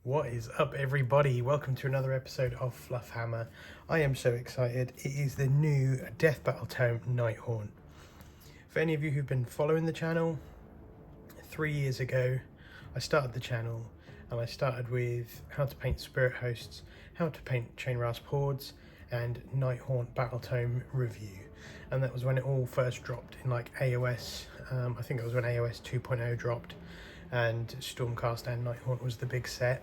What is up, everybody? Welcome to another episode of Fluffhammer. I am so excited. It is the new Death Battletome Nighthaunt. For any of you who've been following the channel, 3 years ago I started the channel and I started with how to paint spirit hosts, how to paint chain rasp hordes, and Nighthaunt Battletome review. And that was when it all first dropped in like AOS. I think it was when AOS 2.0 dropped, and Stormcast and Nighthaunt was the big set.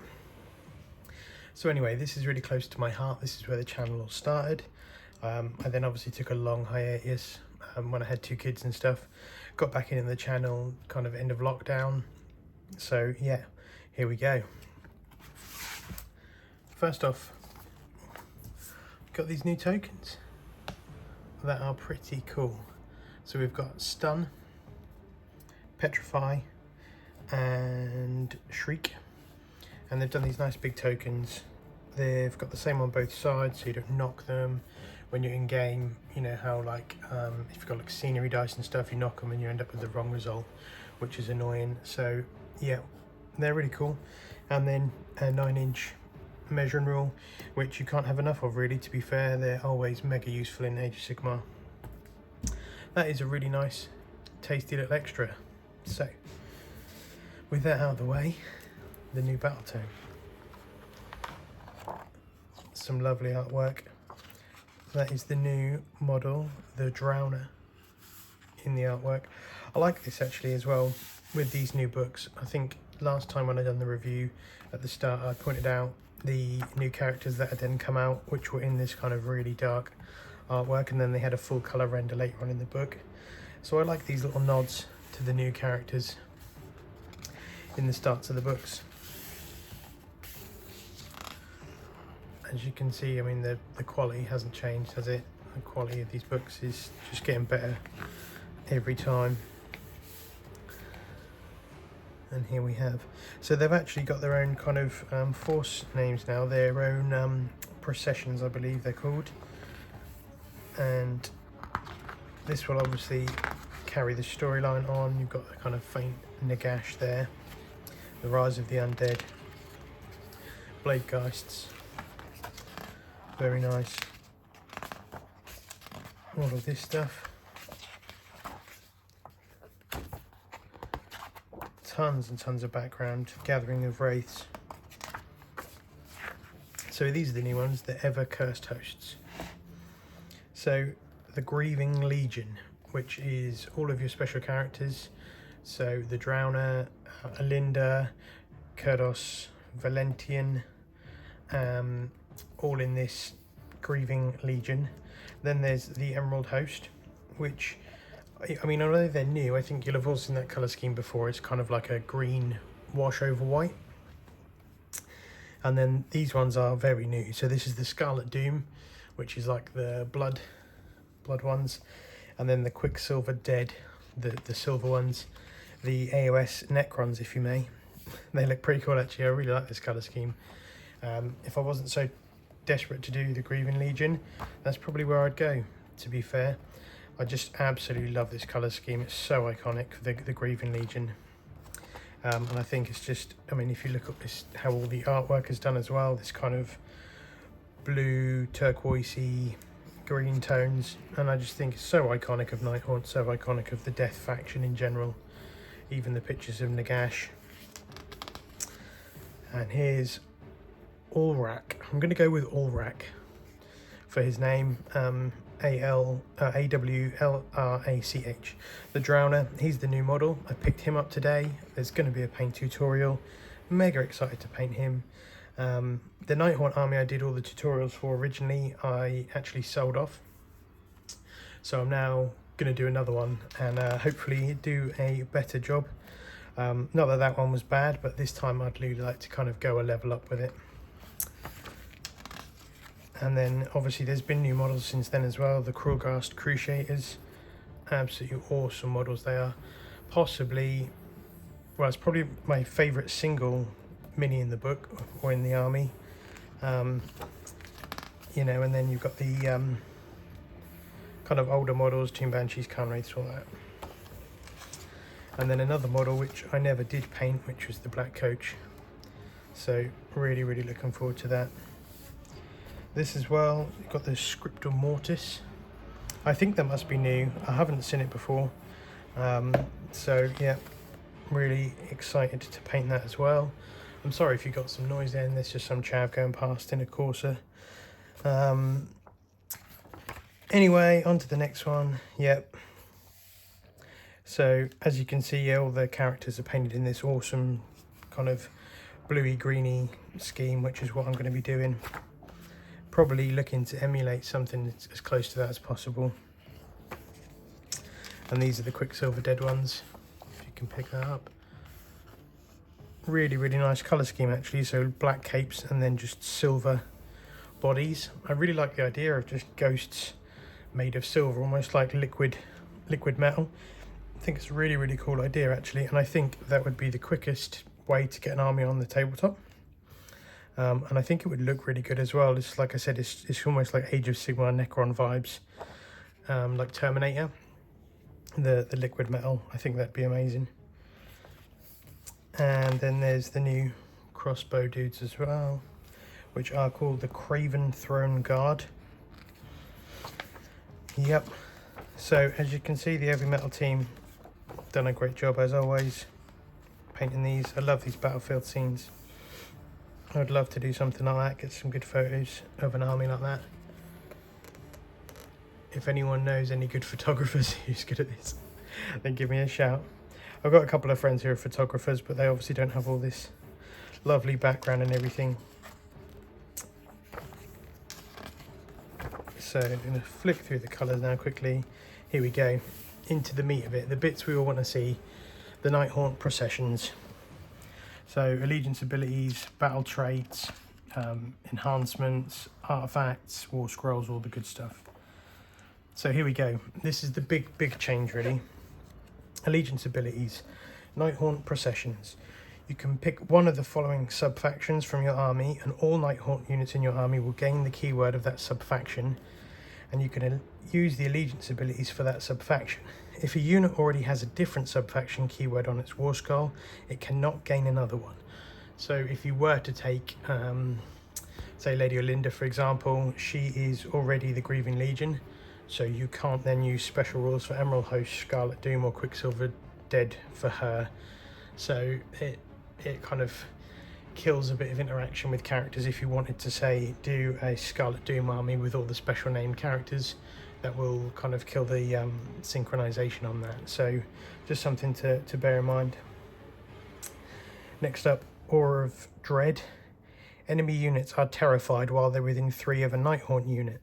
So anyway, this is really close to my heart. This is where the channel all started. I then obviously took a long hiatus when I had 2 kids and stuff. Got back in the channel kind of end of lockdown. So yeah, here we go. First off, got these new tokens that are pretty cool. So we've got Stun, Petrify, and Shriek, and they've done these nice big tokens. They've got the same on both sides, so you don't knock them when you're in game. You know how like if you've got like scenery dice and stuff, you knock them and you end up with the wrong result, which is annoying. So yeah, they're really cool. And then a 9-inch measuring rule, which you can't have enough of, really, to be fair. They're always mega useful in Age of Sigmar. That is a really nice tasty little extra. So with that out of the way, the new Battletome. Some lovely artwork. That is the new model, the Drowner, in the artwork. I like this actually as well with these new books. I think last time when I done the review at the start, I pointed out the new characters that had then come out, which were in this kind of really dark artwork, and then they had a full colour render later on in the book. So I like these little nods to the new characters in the starts of the books. As you can see, I mean, the quality hasn't changed, has it? The quality of these books is just getting better every time. And here we have, so they've actually got their own kind of force names now, their own processions, I believe they're called. And this will obviously carry the storyline on. You've got the kind of faint Nagash there, the rise of the undead, blade geists, very nice. All of this stuff, tons and tons of background, gathering of wraiths. So these are the new ones, the ever cursed hosts. So the Grieving Legion, which is all of your special characters. So the Drowner, Olinda, Kurdos, Valentian, all in this Grieving Legion. Then there's the Emerald Host, which, I mean, although they're new, I think you'll have all seen that colour scheme before. It's kind of like a green wash over white. And then these ones are very new. So this is the Scarlet Doom, which is like the blood ones. And then the Quicksilver Dead, the silver ones. The AOS Necrons, if you may. They look pretty cool actually. I really like this colour scheme. If I wasn't so desperate to do the Grieving Legion, that's probably where I'd go, to be fair. I just absolutely love this colour scheme. It's so iconic, the Grieving Legion. And I think it's just, I mean, if you look at this, how all the artwork is done as well, this kind of blue, turquoisey, green tones, and I just think it's so iconic of Nighthaunt, so iconic of the Death faction in general. Even the pictures of Nagash. And here's Ulrach. I'm going to go with Ulrach for his name. A-W-L-R-A-C-H. The Drowner, he's the new model. I picked him up today. There's going to be a paint tutorial. Mega excited to paint him. The Nighthaunt army I did all the tutorials for originally, I actually sold off. So I'm now going to do another one and hopefully do a better job. Not that that one was bad, but this time I'd really like to kind of go a level up with it. And then obviously there's been new models since then as well. The Crawgast Crusaders, absolutely awesome models they are. Possibly, well, it's probably my favourite single mini in the book or in the army. You know, and then you've got the kind of older models, Tomb Banshees, Khan Wraiths, all that. And then another model which I never did paint, which was the Black Coach. So really looking forward to that. This as well, you've got the Scriptor Mortis. I think that must be new. I haven't seen it before. So yeah, really excited to paint that as well. I'm sorry if you got some noise there, and there's just some chav going past in a Corsa. Anyway, on to the next one. Yep. So as you can see, yeah, all the characters are painted in this awesome kind of bluey greeny scheme, which is what I'm going to be doing. Probably looking to emulate something as close to that as possible. And these are the Quicksilver Dead ones, if you can pick that up. Really nice colour scheme actually, so black capes and then just silver bodies. I really like the idea of just ghosts made of silver, almost like liquid metal. I think it's a really cool idea actually, and I think that would be the quickest way to get an army on the tabletop. And I think it would look really good as well. It's like I said, it's almost like Age of Sigmar Necron vibes, like Terminator. The liquid metal, I think that'd be amazing. And then there's the new crossbow dudes as well, which are called the Craven Throne Guard. Yep. So as you can see, the Heavy Metal team done a great job as always painting these. I love these battlefield scenes. I would love to do something like that, get some good photos of an army like that. If anyone knows any good photographers who's good at this, then give me a shout. I've got a couple of friends who are photographers, but they obviously don't have all this lovely background and everything. So I'm going to flick through the colours now quickly. Here we go, into the meat of it, the bits we all want to see, the Nighthaunt processions. So allegiance abilities, battle traits, enhancements, artifacts, war scrolls, all the good stuff. So here we go. This is the big change really. Allegiance abilities, Nighthaunt processions. You can pick one of the following sub-factions from your army, and all Nighthaunt units in your army will gain the keyword of that sub-faction, and you can use the allegiance abilities for that sub-faction. If a unit already has a different sub-faction keyword on its war scroll, it cannot gain another one. So if you were to take, say Lady Olinda for example, she is already the Grieving Legion, so you can't then use special rules for Emerald Host, Scarlet Doom or Quicksilver Dead for her. So it kind of kills a bit of interaction with characters. If you wanted to say do a Scarlet Doom army with all the special named characters, that will kind of kill the synchronization on that. So just something to bear in mind. Next up, Aura of Dread. Enemy units are terrified while they're within 3 of a Nighthaunt unit.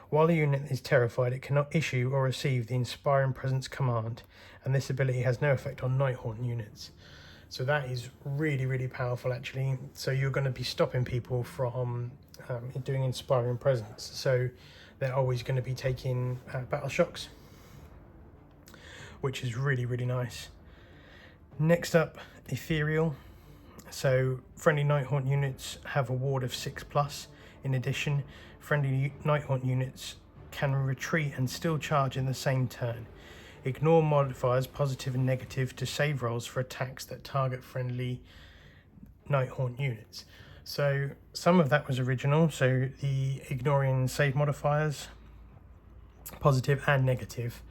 While a unit is terrified, it cannot issue or receive the Inspiring Presence command, and this ability has no effect on Nighthaunt units. So that is really powerful actually. So you're going to be stopping people from doing Inspiring Presence. So they're always going to be taking battle shocks, which is really nice. Next up, Ethereal. So friendly Nighthaunt units have a ward of 6+. In addition, friendly Nighthaunt units can retreat and still charge in the same turn. Ignore modifiers positive and negative to save rolls for attacks that target friendly Nighthaunt units. So some of that was original, so the ignoring save modifiers, positive and negative,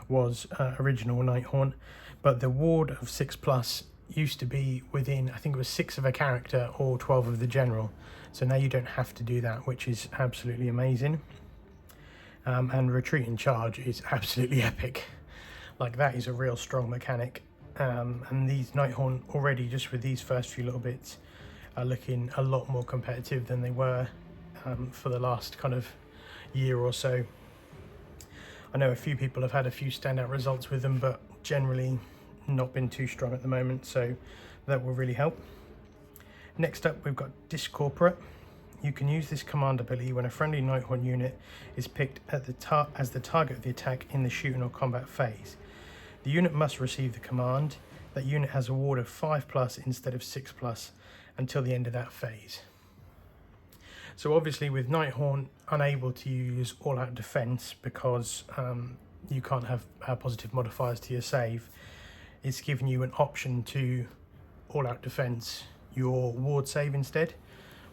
was original Nighthaunt, but the ward of 6+ used to be within, I think it was 6 of a character or 12 of the general. So now you don't have to do that, which is absolutely amazing. And retreat and charge is absolutely epic. Like that is a real strong mechanic. And these Nighthaunt already, just with these first few little bits, are looking a lot more competitive than they were for the last kind of year or so. I know a few people have had a few standout results with them, but generally not been too strong at the moment, so that will really help. Next up, we've got Discorporate. You can use this command ability when a friendly Nighthaunt unit is picked at as the target of the attack in the shooting or combat phase. The unit must receive the command. That unit has a ward of 5+ instead of 6+ until the end of that phase. So obviously with Nighthaunt unable to use all-out defense because you can't have positive modifiers to your save, it's giving you an option to all-out defense your ward save instead,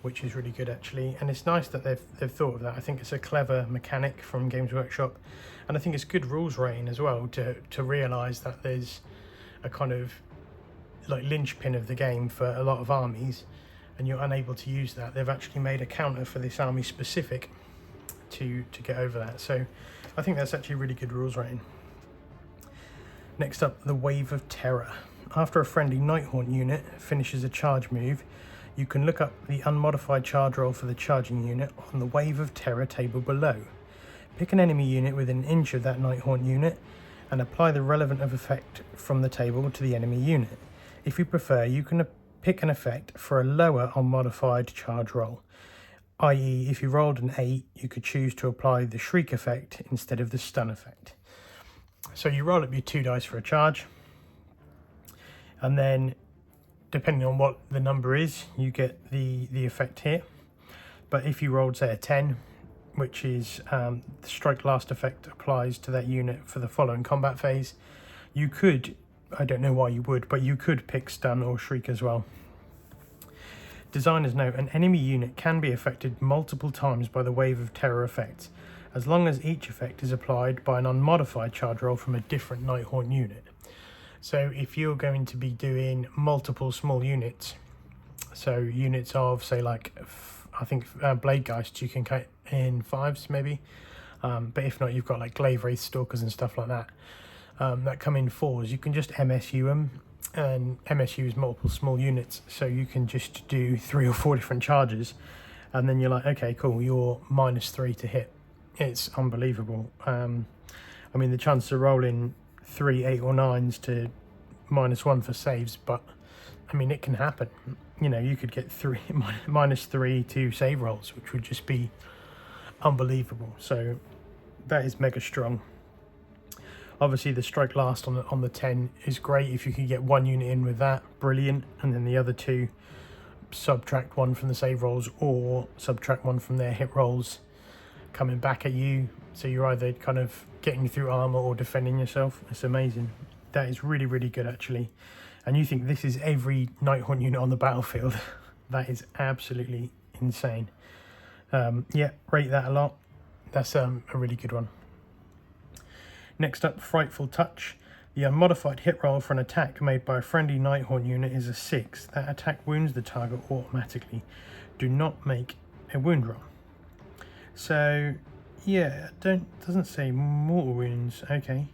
which is really good actually. And it's nice that they've thought of that. I think it's a clever mechanic from Games Workshop, and I think it's good rules writing as well to realise that there's a kind of like linchpin of the game for a lot of armies, and you're unable to use that. They've actually made a counter for this army specific to get over that. So I think that's actually really good rules writing. Next up, the Wave of Terror. After a friendly Nighthaunt unit finishes a charge move, you can look up the unmodified charge roll for the charging unit on the Wave of Terror table below. Pick an enemy unit within an inch of that Nighthaunt unit and apply the relevant effect from the table to the enemy unit. If you prefer, you can pick an effect for a lower unmodified charge roll, i.e. if you rolled an 8, you could choose to apply the Shriek effect instead of the Stun effect. So you roll up your 2 dice for a charge, and then depending on what the number is, you get the effect here. But if you rolled, say, a 10, which is the Strike Last effect applies to that unit for the following combat phase, you could, I don't know why you would, but you could pick Stun or Shriek as well. Designer's note: an enemy unit can be affected multiple times by the Wave of Terror effect, as long as each effect is applied by an unmodified charge roll from a different Nighthaunt unit. So if you're going to be doing multiple small units, so units of, say, like, I think Blade Geists you can cut in 5s maybe, but if not, you've got like Glaive Wraith Stalkers and stuff like that, that come in 4s, you can just MSU them, and MSU is multiple small units, so you can just do 3 or 4 different charges, and then you're like, okay, cool, you're -3 to hit. It's unbelievable. I mean, the chance of rolling 3 8 or 9s to -1 for saves, but I mean, it can happen. You know, you could get -3 to save rolls, which would just be unbelievable. So that is mega strong. Obviously the Strike Last on the 10 is great. If you can get 1 unit in with that, brilliant, and then the other 2 subtract 1 from the save rolls or subtract 1 from their hit rolls coming back at you, so you're either kind of getting through armor or defending yourself. It's amazing. That is really, really good actually. And you think this is every Nighthaunt unit on the battlefield. That is absolutely insane. Yeah, rate that a lot. That's a really good one. Next up, Frightful Touch. The unmodified hit roll for an attack made by a friendly Nighthaunt unit is a 6. That attack wounds the target automatically. Do not make a wound roll. So yeah, doesn't say mortal wounds. Okay,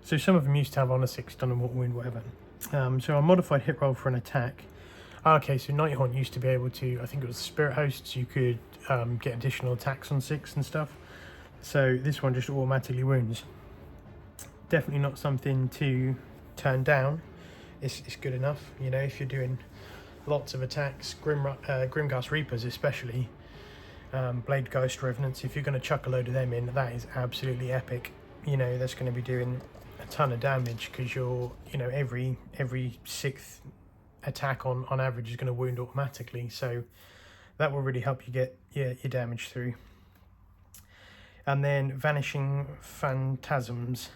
so some of them used to have on a 6 done a mortal wound, whatever. So a modified hit roll for an attack. Okay, so Nighthaunt used to be able to, I think it was Spirit Hosts, you could get additional attacks on 6 and stuff. So this one just automatically wounds. Definitely not something to turn down. It's good enough, you know, if you're doing lots of attacks, Grimghast Reapers especially, Blade Ghost Revenants, if you're going to chuck a load of them in, that is absolutely epic. You know, that's going to be doing a ton of damage, because you're, you know, every 6th attack on average is going to wound automatically, so that will really help you get your damage through. And then Vanishing Phantasms.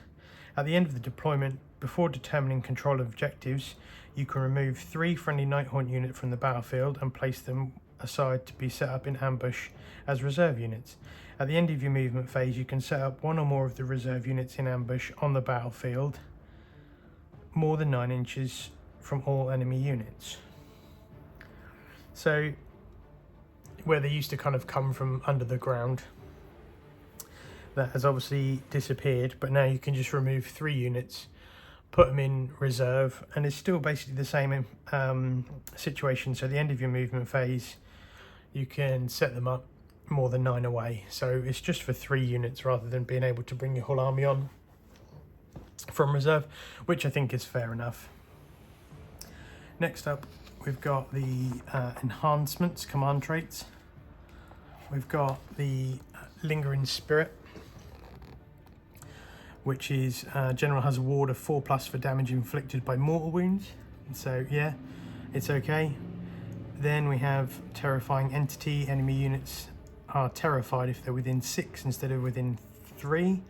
At the end of the deployment, before determining control of objectives, you can remove 3 friendly Nighthaunt units from the battlefield and place them aside to be set up in ambush as reserve units. At the end of your movement phase, you can set up 1 or more of the reserve units in ambush on the battlefield, more than 9 inches from all enemy units. So where they used to kind of come from under the ground, that has obviously disappeared, but now you can just remove 3 units, put them in reserve, and it's still basically the same situation. So at the end of your movement phase, you can set them up more than 9 away. So it's just for 3 units rather than being able to bring your whole army on from reserve, which I think is fair enough. Next up, we've got the Enhancements command traits. We've got the Lingering Spirit, which is General has a ward of 4+ for damage inflicted by mortal wounds. So yeah, it's okay. Then we have Terrifying Entity. Enemy units are terrified if they're within 6 instead of within 3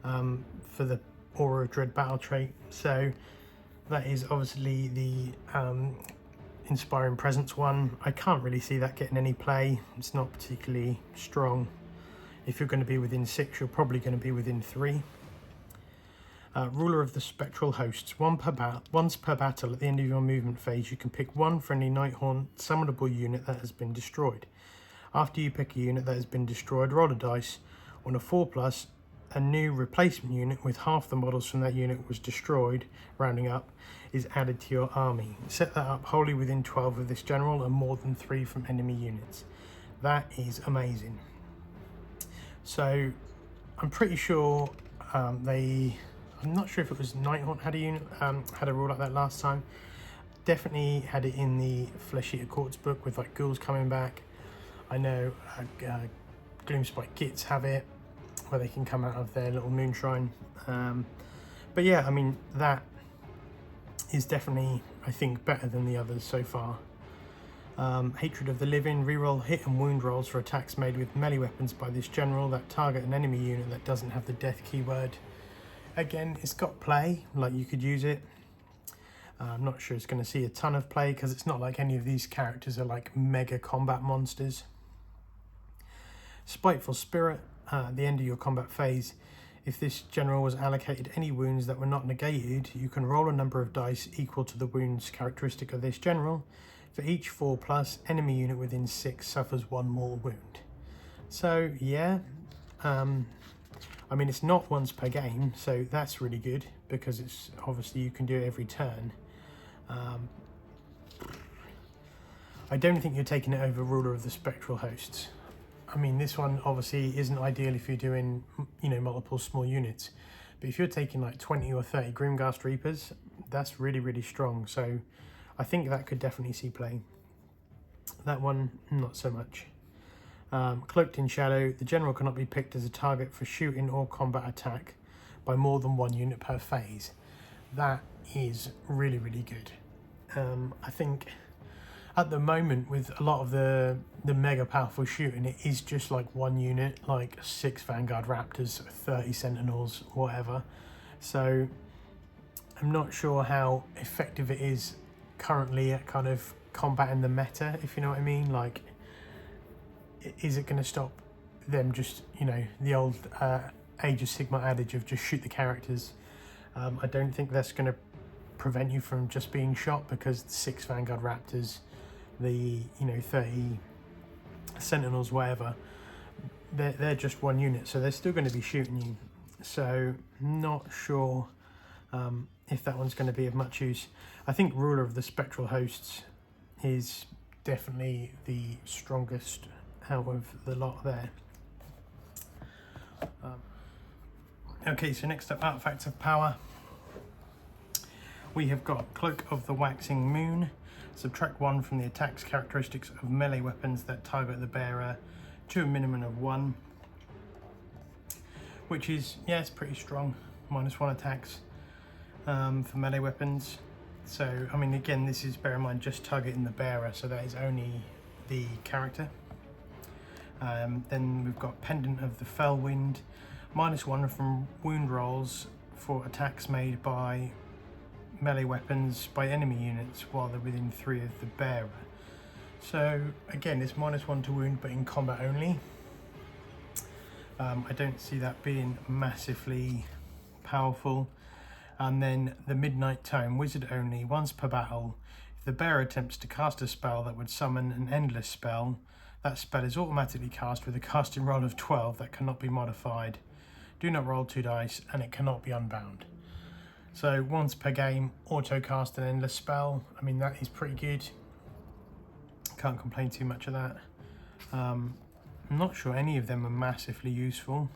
for the Aura of Dread battle trait. So that is obviously the Inspiring Presence one. I can't really see that getting any play. It's not particularly strong. If you're going to be within 6, you're probably going to be within 3. Ruler of the Spectral Hosts. Once per battle, at the end of your movement phase, you can pick one friendly Nighthaunt summonable unit that has been destroyed. After you pick a unit that has been destroyed, roll a dice. On a 4+, a new replacement unit with half the models from that unit was destroyed, rounding up, is added to your army. Set that up wholly within 12 of this general and more than 3 from enemy units. That is amazing. So I'm pretty sure I'm not sure if it was Nighthaunt had a unit, had a rule like that last time. Definitely had it in the Flesh Eater Courts book with like ghouls coming back. I know Gloomspite Gits have it, where they can come out of their little moonshine. But yeah, I mean, that is definitely, I think, better than the others so far. Hatred of the Living. Reroll hit and wound rolls for attacks made with melee weapons by this general that target an enemy unit that doesn't have the death keyword. Again, it's got play, like you could use it. I'm not sure it's going to see a ton of play because it's not like any of these characters are like mega combat monsters. Spiteful Spirit. At the end of your combat phase, if this general was allocated any wounds that were not negated, you can roll a number of dice equal to the wounds characteristic of this general. For each 4+, enemy unit within 6 suffers 1 more wound. So yeah, I mean, it's not once per game, so that's really good because it's obviously you can do it every turn. I don't think you're taking it over Ruler of the Spectral Hosts. I mean, this one obviously isn't ideal if you're doing, you know, multiple small units. But if you're taking like 20 or 30 Grimghast Reapers, that's really, really strong. So I think that could definitely see play. That one, not so much. Cloaked in Shadow. The general cannot be picked as a target for shooting or combat attack by more than 1 unit per phase. That is really, really good. I think at the moment, with a lot of the mega powerful shooting, it is just like 1 unit, like 6 Vanguard Raptors, 30 Sentinels, whatever. So I'm not sure how effective it is currently at kind of combating the meta, if you know what I mean. Like, is it going to stop them just, you know, the old Age of Sigma adage of just shoot the characters? I don't think that's going to prevent you from just being shot, because the 6 Vanguard Raptors, the, you know, 30 Sentinels, whatever, they're just 1 unit, so they're still going to be shooting you. So not sure if that one's going to be of much use. I think Ruler of the Spectral Hosts is definitely the strongest out of the lot there. Okay, so next up, Artifacts of Power. We have got Cloak of the Waxing Moon. Subtract 1 from the attacks characteristics of melee weapons that target the bearer to a minimum of 1. Which is, yeah, it's pretty strong. -1 attacks for melee weapons. So, I mean, again, this is, bear in mind, just targeting the bearer, so that is only the character. Then we've got Pendant of the Fellwind. -1 from wound rolls for attacks made by melee weapons by enemy units while they're within 3 of the bearer. So again, it's -1 to wound, but in combat only. I don't see that being massively powerful. And then the Midnight Tome, wizard only, once per battle. If the bearer attempts to cast a spell that would summon an endless spell, that spell is automatically cast with a casting roll of 12 that cannot be modified. Do not roll 2 dice, and it cannot be unbound. So once per game, auto cast an endless spell. I mean, that is pretty good. Can't complain too much of that. I'm not sure any of them are massively useful.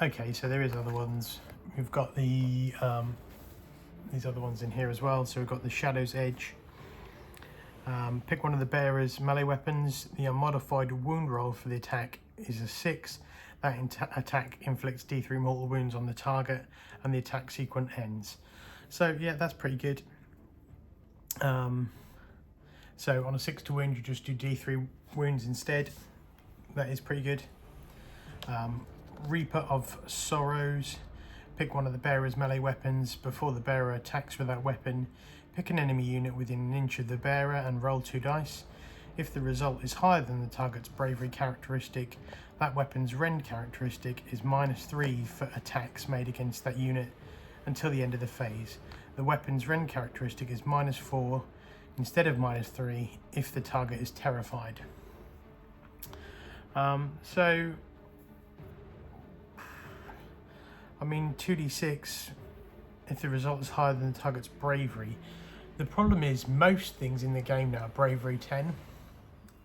Okay, so there is other ones. We've got the these other ones in here as well. So we've got the Shadow's Edge. Pick one of the bearer's melee weapons. The unmodified wound roll for the attack is a 6. That attack inflicts D3 mortal wounds on the target, and the attack sequence ends. So yeah, that's pretty good. So on a 6 to wound, you just do D3 wounds instead. That is pretty good. Reaper of Sorrows. pick one of the bearer's melee weapons. Before the bearer attacks with that weapon, pick an enemy unit within an inch of the bearer and roll 2 dice. If the result is higher than the target's bravery characteristic, that weapon's rend characteristic is -3 for attacks made against that unit until the end of the phase. The weapon's rend characteristic is -4 instead of -3 if the target is terrified. So, I mean, 2d6 if the result is higher than the target's bravery. The problem is most things in the game now are bravery 10,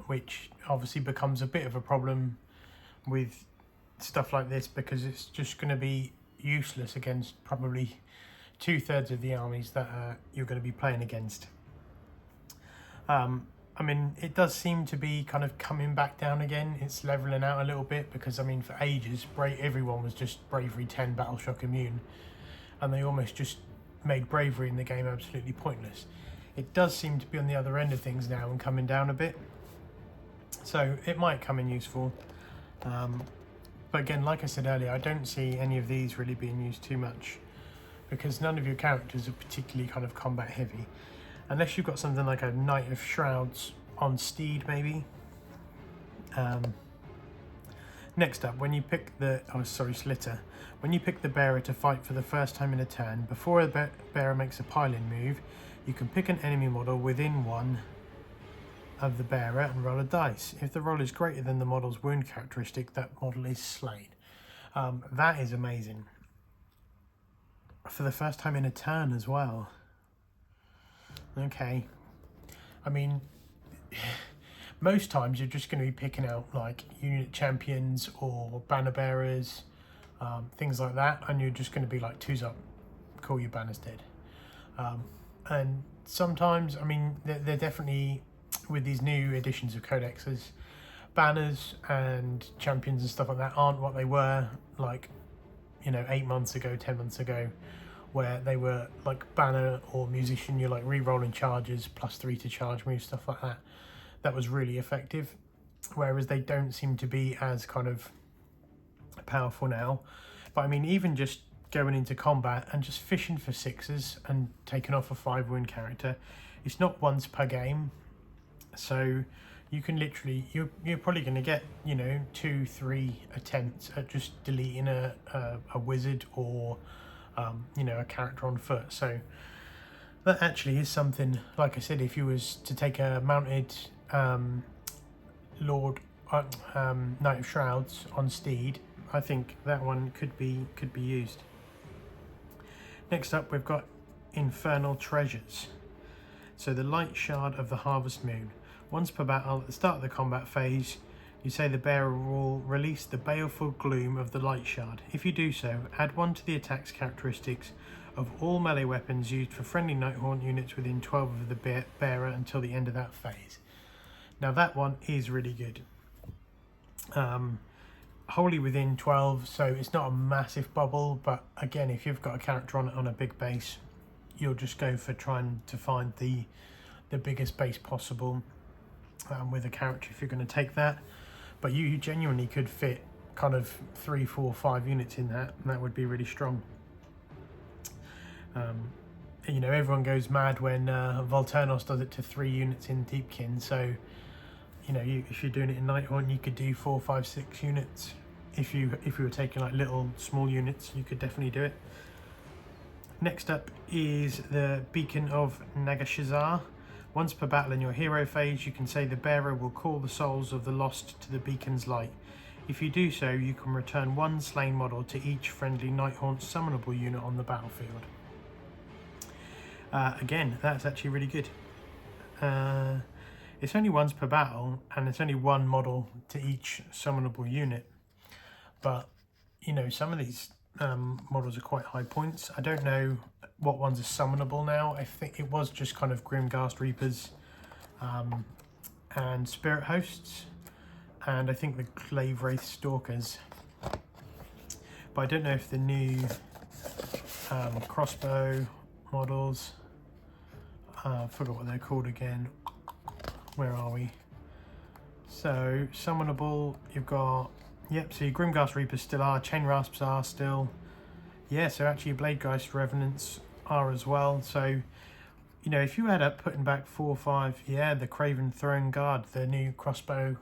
which obviously becomes a bit of a problem with stuff like this because it's just going to be useless against probably 2/3 of the armies that you're going to be playing against. I mean, it does seem to be kind of coming back down again. It's leveling out a little bit because, I mean, for ages, everyone was just bravery 10 battle shock immune, and they almost just made bravery in the game absolutely pointless. It does seem to be on the other end of things now and coming down a bit, so it might come in useful. But again, like I said earlier, I don't see any of these really being used too much because none of your characters are particularly kind of combat heavy. Unless you've got something like a Knight of Shrouds on Steed, maybe. Next up, when you pick the... Oh, sorry, Slitter. When you pick the bearer to fight for the first time in a turn, before a bearer makes a pile-in move, you can pick an enemy model within 1 of the bearer and roll a dice. If the roll is greater than the model's wound characteristic, that model is slain. That is amazing. For the first time in a turn as well. Okay, I mean, most times you're just going to be picking out like unit champions or banner bearers, things like that, and you're just going to be like 2s up, call your banners dead. And sometimes, I mean, they're definitely, with these new editions of codexes, banners and champions and stuff like that aren't what they were like, you know, 8 months ago, 10 months ago, where they were like banner or musician, you're like re-rolling charges, +3 to charge moves, stuff like that. That was really effective, whereas they don't seem to be as kind of powerful now. But I mean, even just going into combat and just fishing for 6s and taking off a 5 wound character, it's not once per game, so you can literally, you're probably going to get, you know, 2-3 attempts at just deleting a wizard or you know, a character on foot. So that actually is something, like I said, if you was to take a mounted Lord Knight of Shrouds on Steed, I think that one could be used. Next up, we've got Infernal Treasures. So the light shard of the Harvest Moon. Once per battle, at the start of the combat phase, you say the bearer will release the baleful gloom of the light shard. If you do so, add 1 to the attack's characteristics of all melee weapons used for friendly Nighthaunt units within 12 of the bearer until the end of that phase. Now that one is really good. Wholly within 12, so it's not a massive bubble, but again, if you've got a character on a big base, you'll just go for trying to find the biggest base possible with a character if you're going to take that. But you genuinely could fit kind of 3, 4, 5 units in that, and that would be really strong. You know, everyone goes mad when Volturnos does it to 3 units in Deepkin, so you know, if you're doing it in Nighthaunt, you could do 4, 5, 6 units. If you were taking like little small units, you could definitely do it. Next up is the Beacon of Nagashiza. Once per battle in your hero phase, you can say the bearer will call the souls of the lost to the beacon's light. If you do so, you can return 1 slain model to each friendly Nighthaunt summonable unit on the battlefield. Again, that's actually really good. It's only once per battle, and it's only 1 model to each summonable unit. But, you know, some of these models are quite high points. I don't know what ones are summonable now. I think it was just kind of Grimghast Reapers and Spirit Hosts, and I think the Glaive Wraith Stalkers. But I don't know if the new crossbow models, I forgot what they're called again. Where are we? So summonable, you've got, yep, so your Grimghast Reapers still are, Chain Rasps are still, yeah, so actually Bladegeist Revenants are as well. So, you know, if you add up putting back 4 or 5, yeah, the Craven Throne Guard, the new crossbow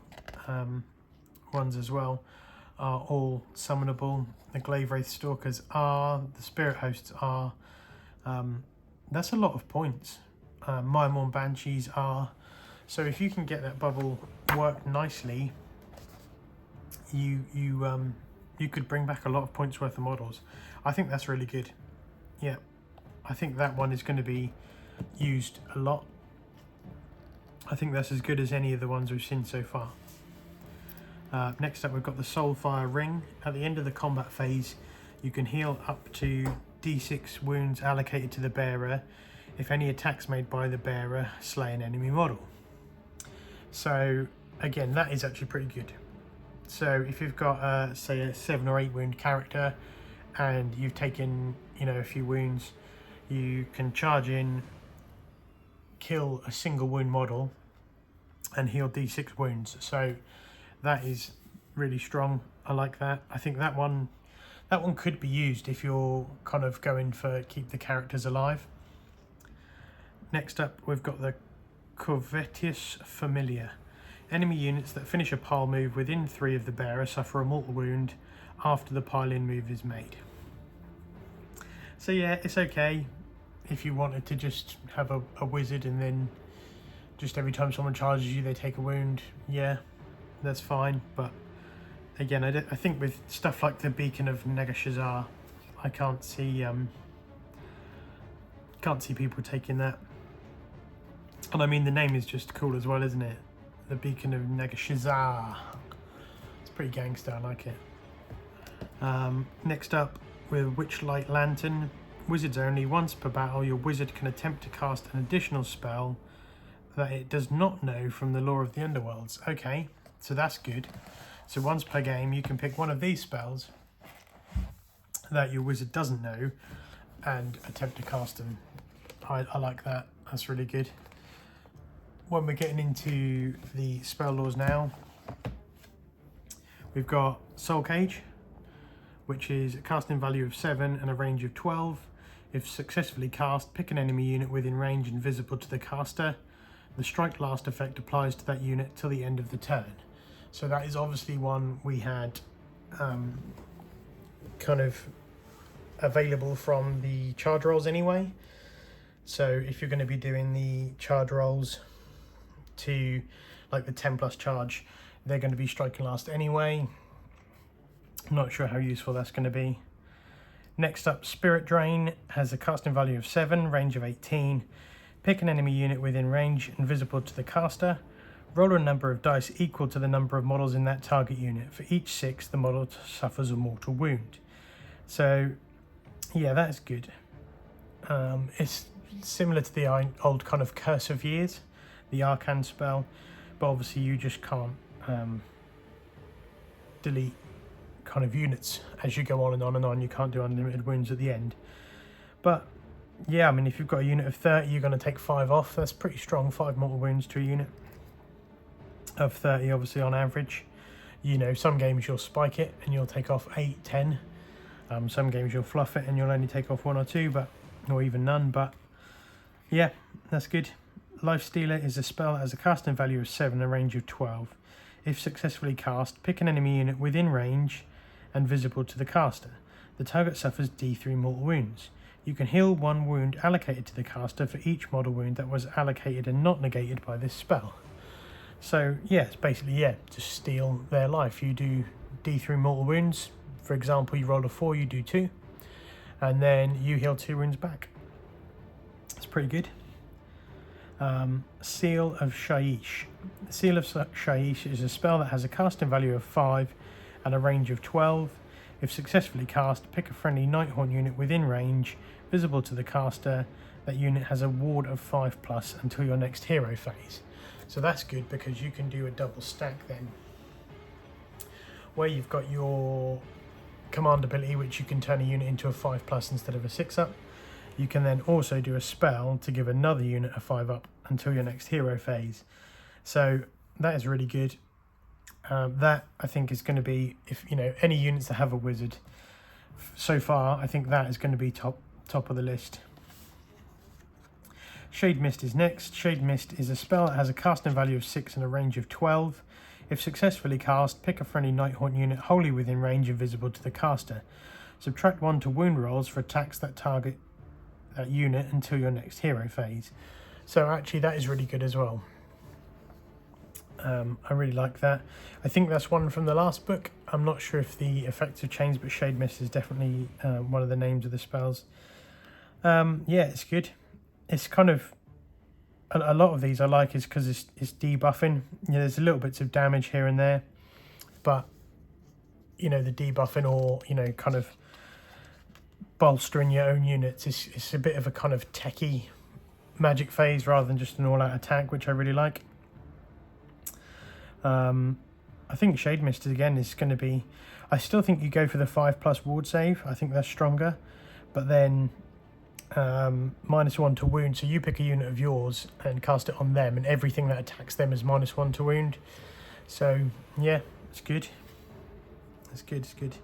ones as well, are all summonable. The Glaive Wraith Stalkers are, the Spirit Hosts are. That's a lot of points. Myrmorn Banshees are. So if you can get that bubble work nicely, you could bring back a lot of points worth of models. I think that's really good. Yeah, I think that one is going to be used a lot. I think that's as good as any of the ones we've seen so far. Next up, we've got the Soulfire Ring. At the end of the combat phase, you can heal up to D6 wounds allocated to the bearer if any attacks made by the bearer slay an enemy model. So again, that is actually pretty good. So if you've got say a 7 or 8 wound character and you've taken, you know, a few wounds, you can charge in, kill a single wound model and heal D6 wounds. So that is really strong. I like that. I think that one could be used if you're kind of going for keep the characters alive. Next up, we've got the Covetous Familiar. Enemy units that finish a pile move within 3 of the bearer suffer a mortal wound after the pile-in move is made. So yeah, it's okay if you wanted to just have a wizard and then just every time someone charges you they take a wound. Yeah, that's fine. But again, I think with stuff like the Beacon of Nagashiza, I can't see people taking that. And I mean, the name is just cool as well, isn't it? The Beacon of Nagashiza. It's pretty gangster, I like it. Next up, with Witchlight Lantern. Wizards only. Once per battle, your wizard can attempt to cast an additional spell that it does not know from the lore of the Underworlds. Okay, so that's good. So once per game, you can pick one of these spells that your wizard doesn't know and attempt to cast them. I like that. That's really good. When we're getting into the spell laws now, we've got Soul Cage, which is a casting value of 7 and a range of 12. If successfully cast, pick an enemy unit within range and visible to the caster. The Strike Last effect applies to that unit till the end of the turn. So that is obviously one we had kind of available from the charge rolls anyway. So if you're going to be doing the charge rolls to like the 10 plus charge, they're going to be striking last anyway. I'm not sure how useful that's going to be. Next up, Spirit Drain has a casting value of 7, range of 18. Pick an enemy unit within range and visible to the caster. Roll a number of dice equal to the number of models in that target unit. For each 6, the model suffers a mortal wound. So yeah, that's good. It's similar to the old kind of Curse of Years, the Arcane spell, but obviously you just can't delete kind of units as you go on and on and on. You can't do unlimited wounds at the end. But yeah, I mean, if you've got a unit of 30, you're going to take 5 off. That's pretty strong, 5 mortal wounds to a unit of 30, obviously, on average. You know, some games you'll spike it and you'll take off 8, 10. Some games you'll fluff it and you'll only take off 1 or 2, or even none. But yeah, that's good. Life Stealer is a spell that has a casting value of 7 and a range of 12. If successfully cast, pick an enemy unit within range and visible to the caster. The target suffers D3 mortal wounds. You can heal 1 wound allocated to the caster for each model wound that was allocated and not negated by this spell. So yeah, it's basically, yeah, to steal their life. You do D3 mortal wounds. For example, you roll a 4, you do 2, and then you heal 2 wounds back. It's pretty good. Seal of Shayish. Seal of Shayish is a spell that has a casting value of 5 and a range of 12. If successfully cast, pick a friendly Nighthaunt unit within range, visible to the caster. That unit has a ward of 5+ until your next hero phase. So that's good because you can do a double stack then, where you've got your command ability, which you can turn a unit into a 5+ instead of a 6+. You can then also do a spell to give another unit a 5+ until your next hero phase. So that is really good. That I think is going to be, if you know any units that have a wizard, so far, I think that is going to be top of the list. Shade Mist is next. Shade Mist is a spell that has a casting value of 6 and a range of 12. If successfully cast, pick a friendly Nighthaunt unit wholly within range and visible to the caster. Subtract 1 to wound rolls for attacks that target that unit until your next hero phase. So actually that is really good as well. I really like that. I think that's one from the last book. I'm not sure if the effects have changed, but Shade Mist is definitely one of the names of the spells. Yeah, it's good. It's kind of a lot of these I like is because it's debuffing. You know, there's a little bits of damage here and there, but you know, the debuffing or, you know, kind of bolstering your own units is it's a bit of a kind of techie magic phase rather than just an all-out attack, which I really like. I think Shade Mist again is going to be, I still think you go for the 5+ ward save. I think that's stronger, but then -1 to wound, so you pick a unit of yours and cast it on them, and everything that attacks them is -1 to wound. So yeah, it's good. It's good.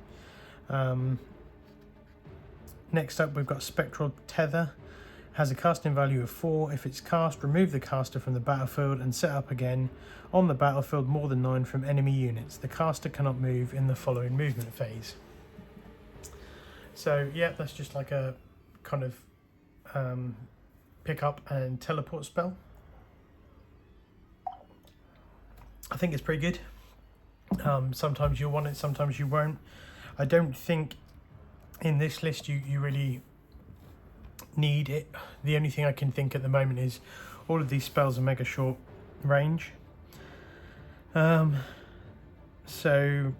Next up we've got Spectral Tether. Has a casting value of 4. If it's cast, remove the caster from the battlefield and set up again on the battlefield more than 9 from enemy units. The caster cannot move in the following movement phase. So yeah, that's just like a kind of pick up and teleport spell. I think it's pretty good. Sometimes you'll want it, sometimes you won't. I don't think in this list you really need it. The only thing I can think at the moment is all of these spells are mega short range. So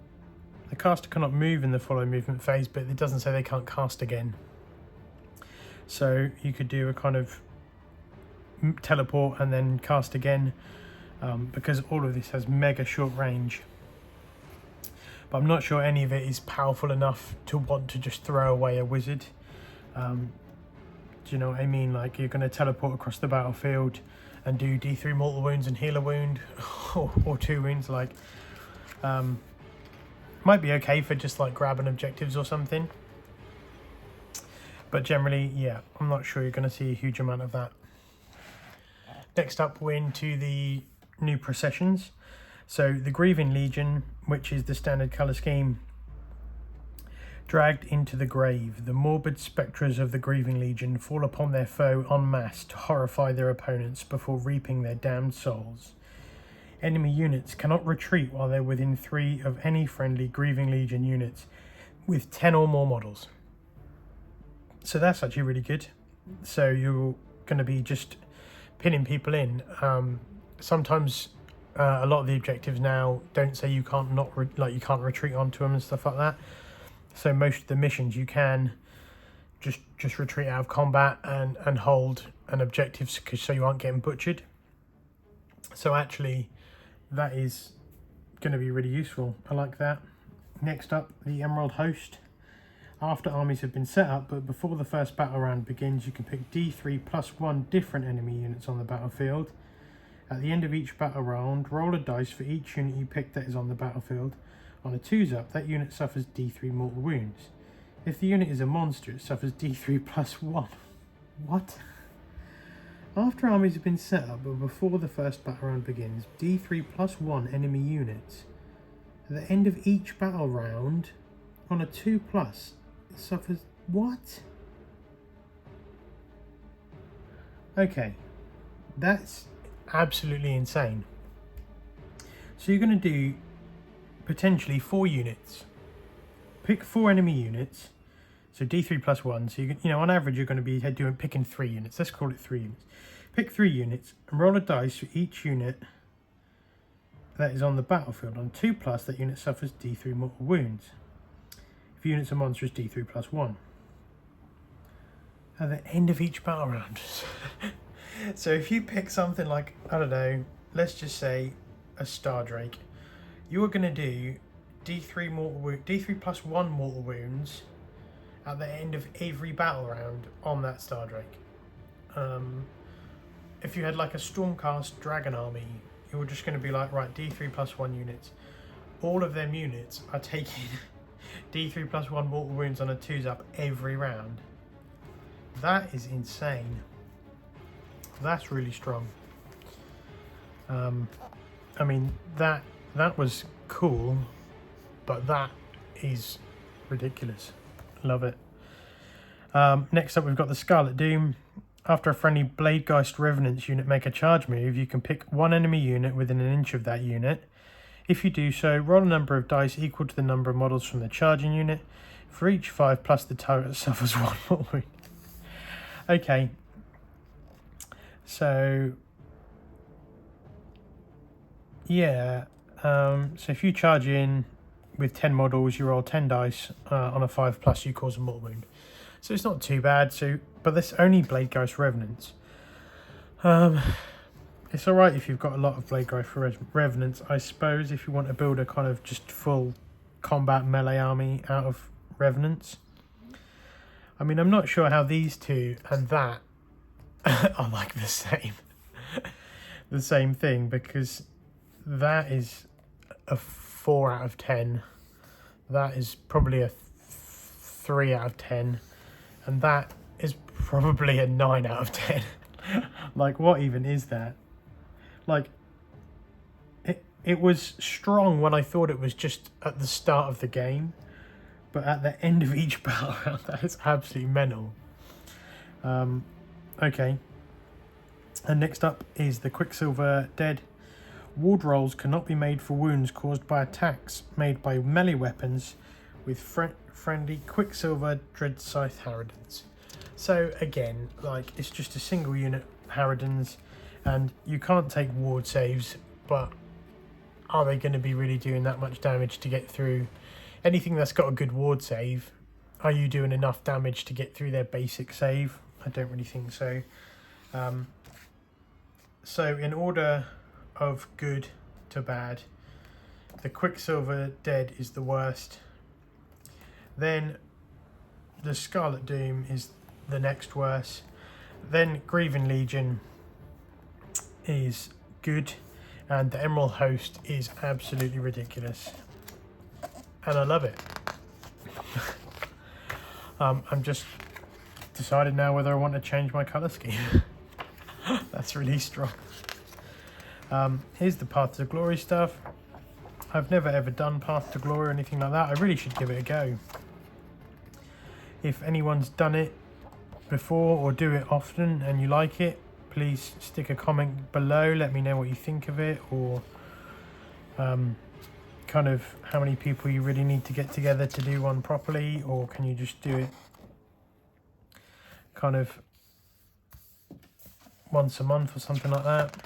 the caster cannot move in the following movement phase, but it doesn't say they can't cast again. So you could do a kind of teleport and then cast again, because all of this has mega short range. But I'm not sure any of it is powerful enough to want to just throw away a wizard. Do you know what I mean? Like, you're going to teleport across the battlefield and do D3 mortal wounds and heal a wound, or 2 wounds. Like, might be okay for just like grabbing objectives or something. But generally, yeah, I'm not sure you're going to see a huge amount of that. Next up, we're into the new processions. So the Grieving Legion, which is the standard colour scheme. Dragged into the grave, the morbid spectres of the Grieving Legion fall upon their foe en masse to horrify their opponents before reaping their damned souls. Enemy units cannot retreat while they're within 3 of any friendly Grieving Legion units with 10 or more models. So that's actually really good. So you're going to be just pinning people in. Sometimes a lot of the objectives now don't say you can't you can't retreat onto them and stuff like that. So most of the missions you can just retreat out of combat and hold an objective so you aren't getting butchered. So actually that is going to be really useful. I like that. Next up, the Emerald Host. After armies have been set up, but before the first battle round begins, you can pick D3+1 different enemy units on the battlefield. At the end of each battle round, roll a dice for each unit you pick that is on the battlefield. On a 2's up, that unit suffers D3 mortal wounds. If the unit is a monster, it suffers D3+1. What? After armies have been set up, but before the first battle round begins, D3+1 enemy units. At the end of each battle round, on a 2+, it suffers... What? Okay, that's absolutely insane. So you're going to do potentially 4 units. Pick 4 enemy units. So D3+1. So you know, on average, you're going to be picking 3 units. Let's call it 3 units. Pick 3 units and roll a dice for each unit that is on the battlefield. On 2+, that unit suffers D3 mortal wounds. If units are monsters, D3+1. At the end of each battle round. So if you pick something like, I don't know, let's just say a Star Drake, you are going to do D3+1 mortal wounds at the end of every battle round on that Star Drake. If you had like a Stormcast Dragon army, you're just going to be like, right, D3+1 units. All of them units are taking D3 plus 1 mortal wounds on a 2's up every round. That is insane. That's really strong. I mean, that was cool, but that is ridiculous. Love it. Next up, we've got the Scarlet Doom. After a friendly Bladegeist Revenants unit make a charge move, you can pick one enemy unit within an inch of that unit. If you do so, roll a number of dice equal to the number of models from the charging unit. For each 5 plus, the target suffers 1 more wound. Okay. So, yeah. So if you charge in with 10 models, you roll 10 dice. On a 5 plus, you cause a mortal wound. So it's not too bad. But there's only Bladegeist Revenants. It's alright if you've got a lot of Bladegeist Revenants, I suppose, if you want to build a kind of just full combat melee army out of Revenants. I mean, I'm not sure how these two and that are like the same thing, because that is a 4 out of 10. That is probably a 3 out of 10. And that is probably a 9 out of 10. Like, what even is that? Like, it was strong when I thought it was just at the start of the game. But at the end of each battle round, that is absolutely mental. Okay. And next up is the Quicksilver Dead. Ward rolls cannot be made for wounds caused by attacks made by melee weapons with friendly Quicksilver Dread Scythe Harridans. So again, like, it's just a single unit Harridans, and you can't take ward saves, but are they going to be really doing that much damage to get through anything that's got a good ward save? Are you doing enough damage to get through their basic save? I don't really think so. So in order of good to bad, the Quicksilver Dead is the worst. Then the Scarlet Doom is the next worst. Then Grieving Legion is good, and the Emerald Host is absolutely ridiculous. And I love it. I'm just decided now whether I want to change my colour scheme. That's really strong. Here's the Path to Glory stuff. I've never ever done Path to Glory or anything like that. I really should give it a go. If anyone's done it before or do it often and you like it, please stick a comment below. Let me know what you think of it, or kind of how many people you really need to get together to do one properly, or can you just do it kind of once a month or something like that.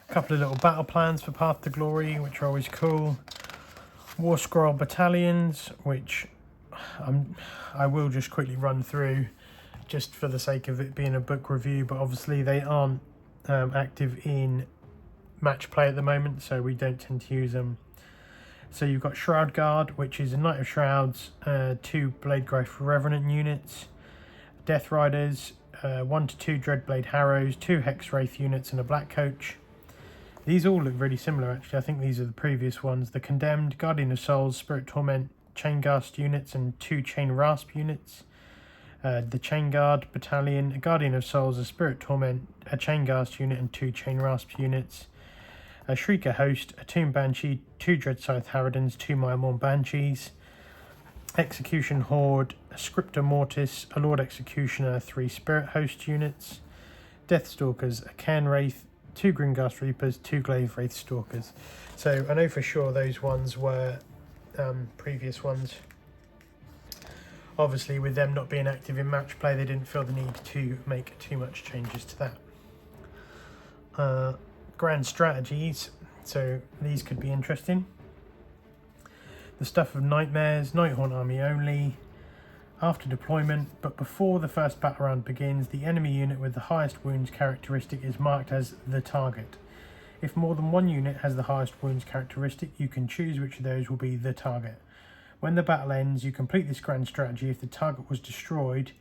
A couple of little battle plans for Path to Glory, which are always cool. War Scroll Battalions, which I will just quickly run through just for the sake of it being a book review, but obviously they aren't active in match play at the moment, so we don't tend to use them. So you've got Shroud Guard, which is a Knight of Shrouds, 2 Bladegeist Revenant units, Death Riders, 1 to 2 Dreadblade Harrows, 2 Hex Wraith units, and a Black Coach. These all look really similar, actually. I think these are the previous ones. The Condemned, Guardian of Souls, Spirit Torment, Chaingast units, and 2 Chain Rasp units. The Chain Guard Battalion, a Guardian of Souls, a Spirit Torment, a Chaingast unit, and 2 Chain Rasp units. A Shrieker Host, a Tomb Banshee, 2 Dread Scythe Harridans, 2 Miremorn Banshees. Execution Horde, a Scriptor Mortis, a Lord Executioner, 3 Spirit Host units. Deathstalkers, a Cairn Wraith, 2 Grimghast Reapers, 2 Glaive Wraith Stalkers. So I know for sure those ones were previous ones. Obviously, with them not being active in match play, they didn't feel the need to make too much changes to that. Grand strategies, so these could be interesting. The Stuff of Nightmares, Nighthaunt army only. After deployment, but before the first battle round begins, the enemy unit with the highest wounds characteristic is marked as the target. If more than one unit has the highest wounds characteristic, you can choose which of those will be the target. When the battle ends, you complete this grand strategy if the target was destroyed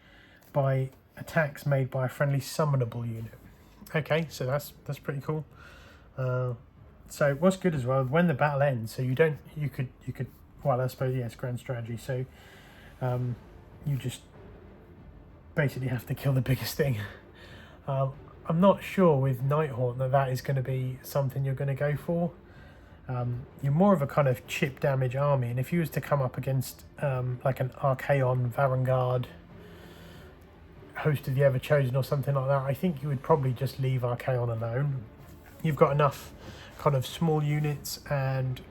by attacks made by a friendly summonable unit. Okay, so that's pretty cool. So what's good as well, when the battle ends, so you could well, I suppose, yes, grand strategy. So you just basically have to kill the biggest thing. I'm not sure with Nighthaunt that is going to be something you're going to go for. You're more of a kind of chip damage army, and if you was to come up against like an Archaon, Varangard, Host of the Ever-Chosen or something like that, I think you would probably just leave Archaon alone. You've got enough kind of small units and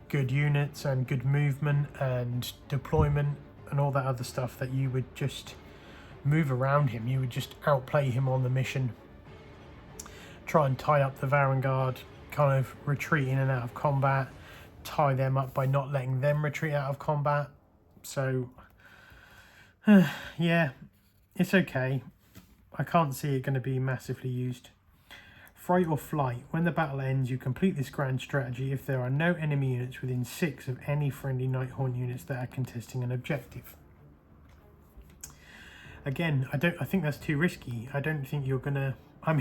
good units and good movement and deployment and all that other stuff that you would just move around him. You would just outplay him on the mission. Try and tie up the Varangard, kind of retreat in and out of combat, tie them up by not letting them retreat out of combat. So yeah, it's okay. I can't see it going to be massively used. Fright or Flight. When the battle ends, you complete this grand strategy if there are no enemy units within 6 of any friendly Nighthaunt units that are contesting an objective. Again, I think that's too risky. I don't think you're gonna. I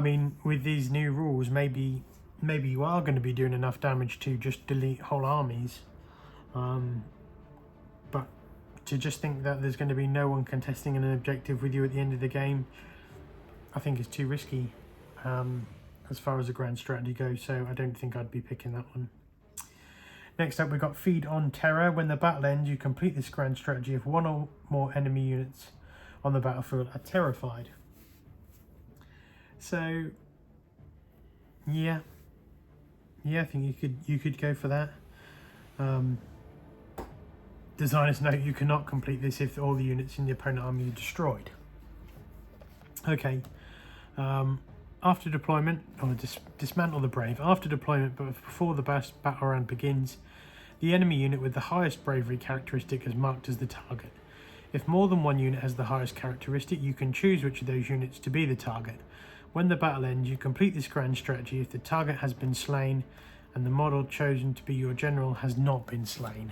mean, with these new rules, maybe you are going to be doing enough damage to just delete whole armies. But to just think that there's going to be no one contesting an objective with you at the end of the game, I think is too risky as far as the grand strategy goes. So I don't think I'd be picking that one. Next up, we've got Feed on Terror. When the battle ends, you complete this grand strategy if one or more enemy units on the battlefield are terrified. So, yeah, I think you could go for that. Designers note you cannot complete this if all the units in the opponent army are destroyed. Okay. After deployment, or dismantle the brave. After deployment, but before the battle round begins, the enemy unit with the highest bravery characteristic is marked as the target. If more than one unit has the highest characteristic, you can choose which of those units to be the target. When the battle ends, you complete this grand strategy if the target has been slain and the model chosen to be your general has not been slain.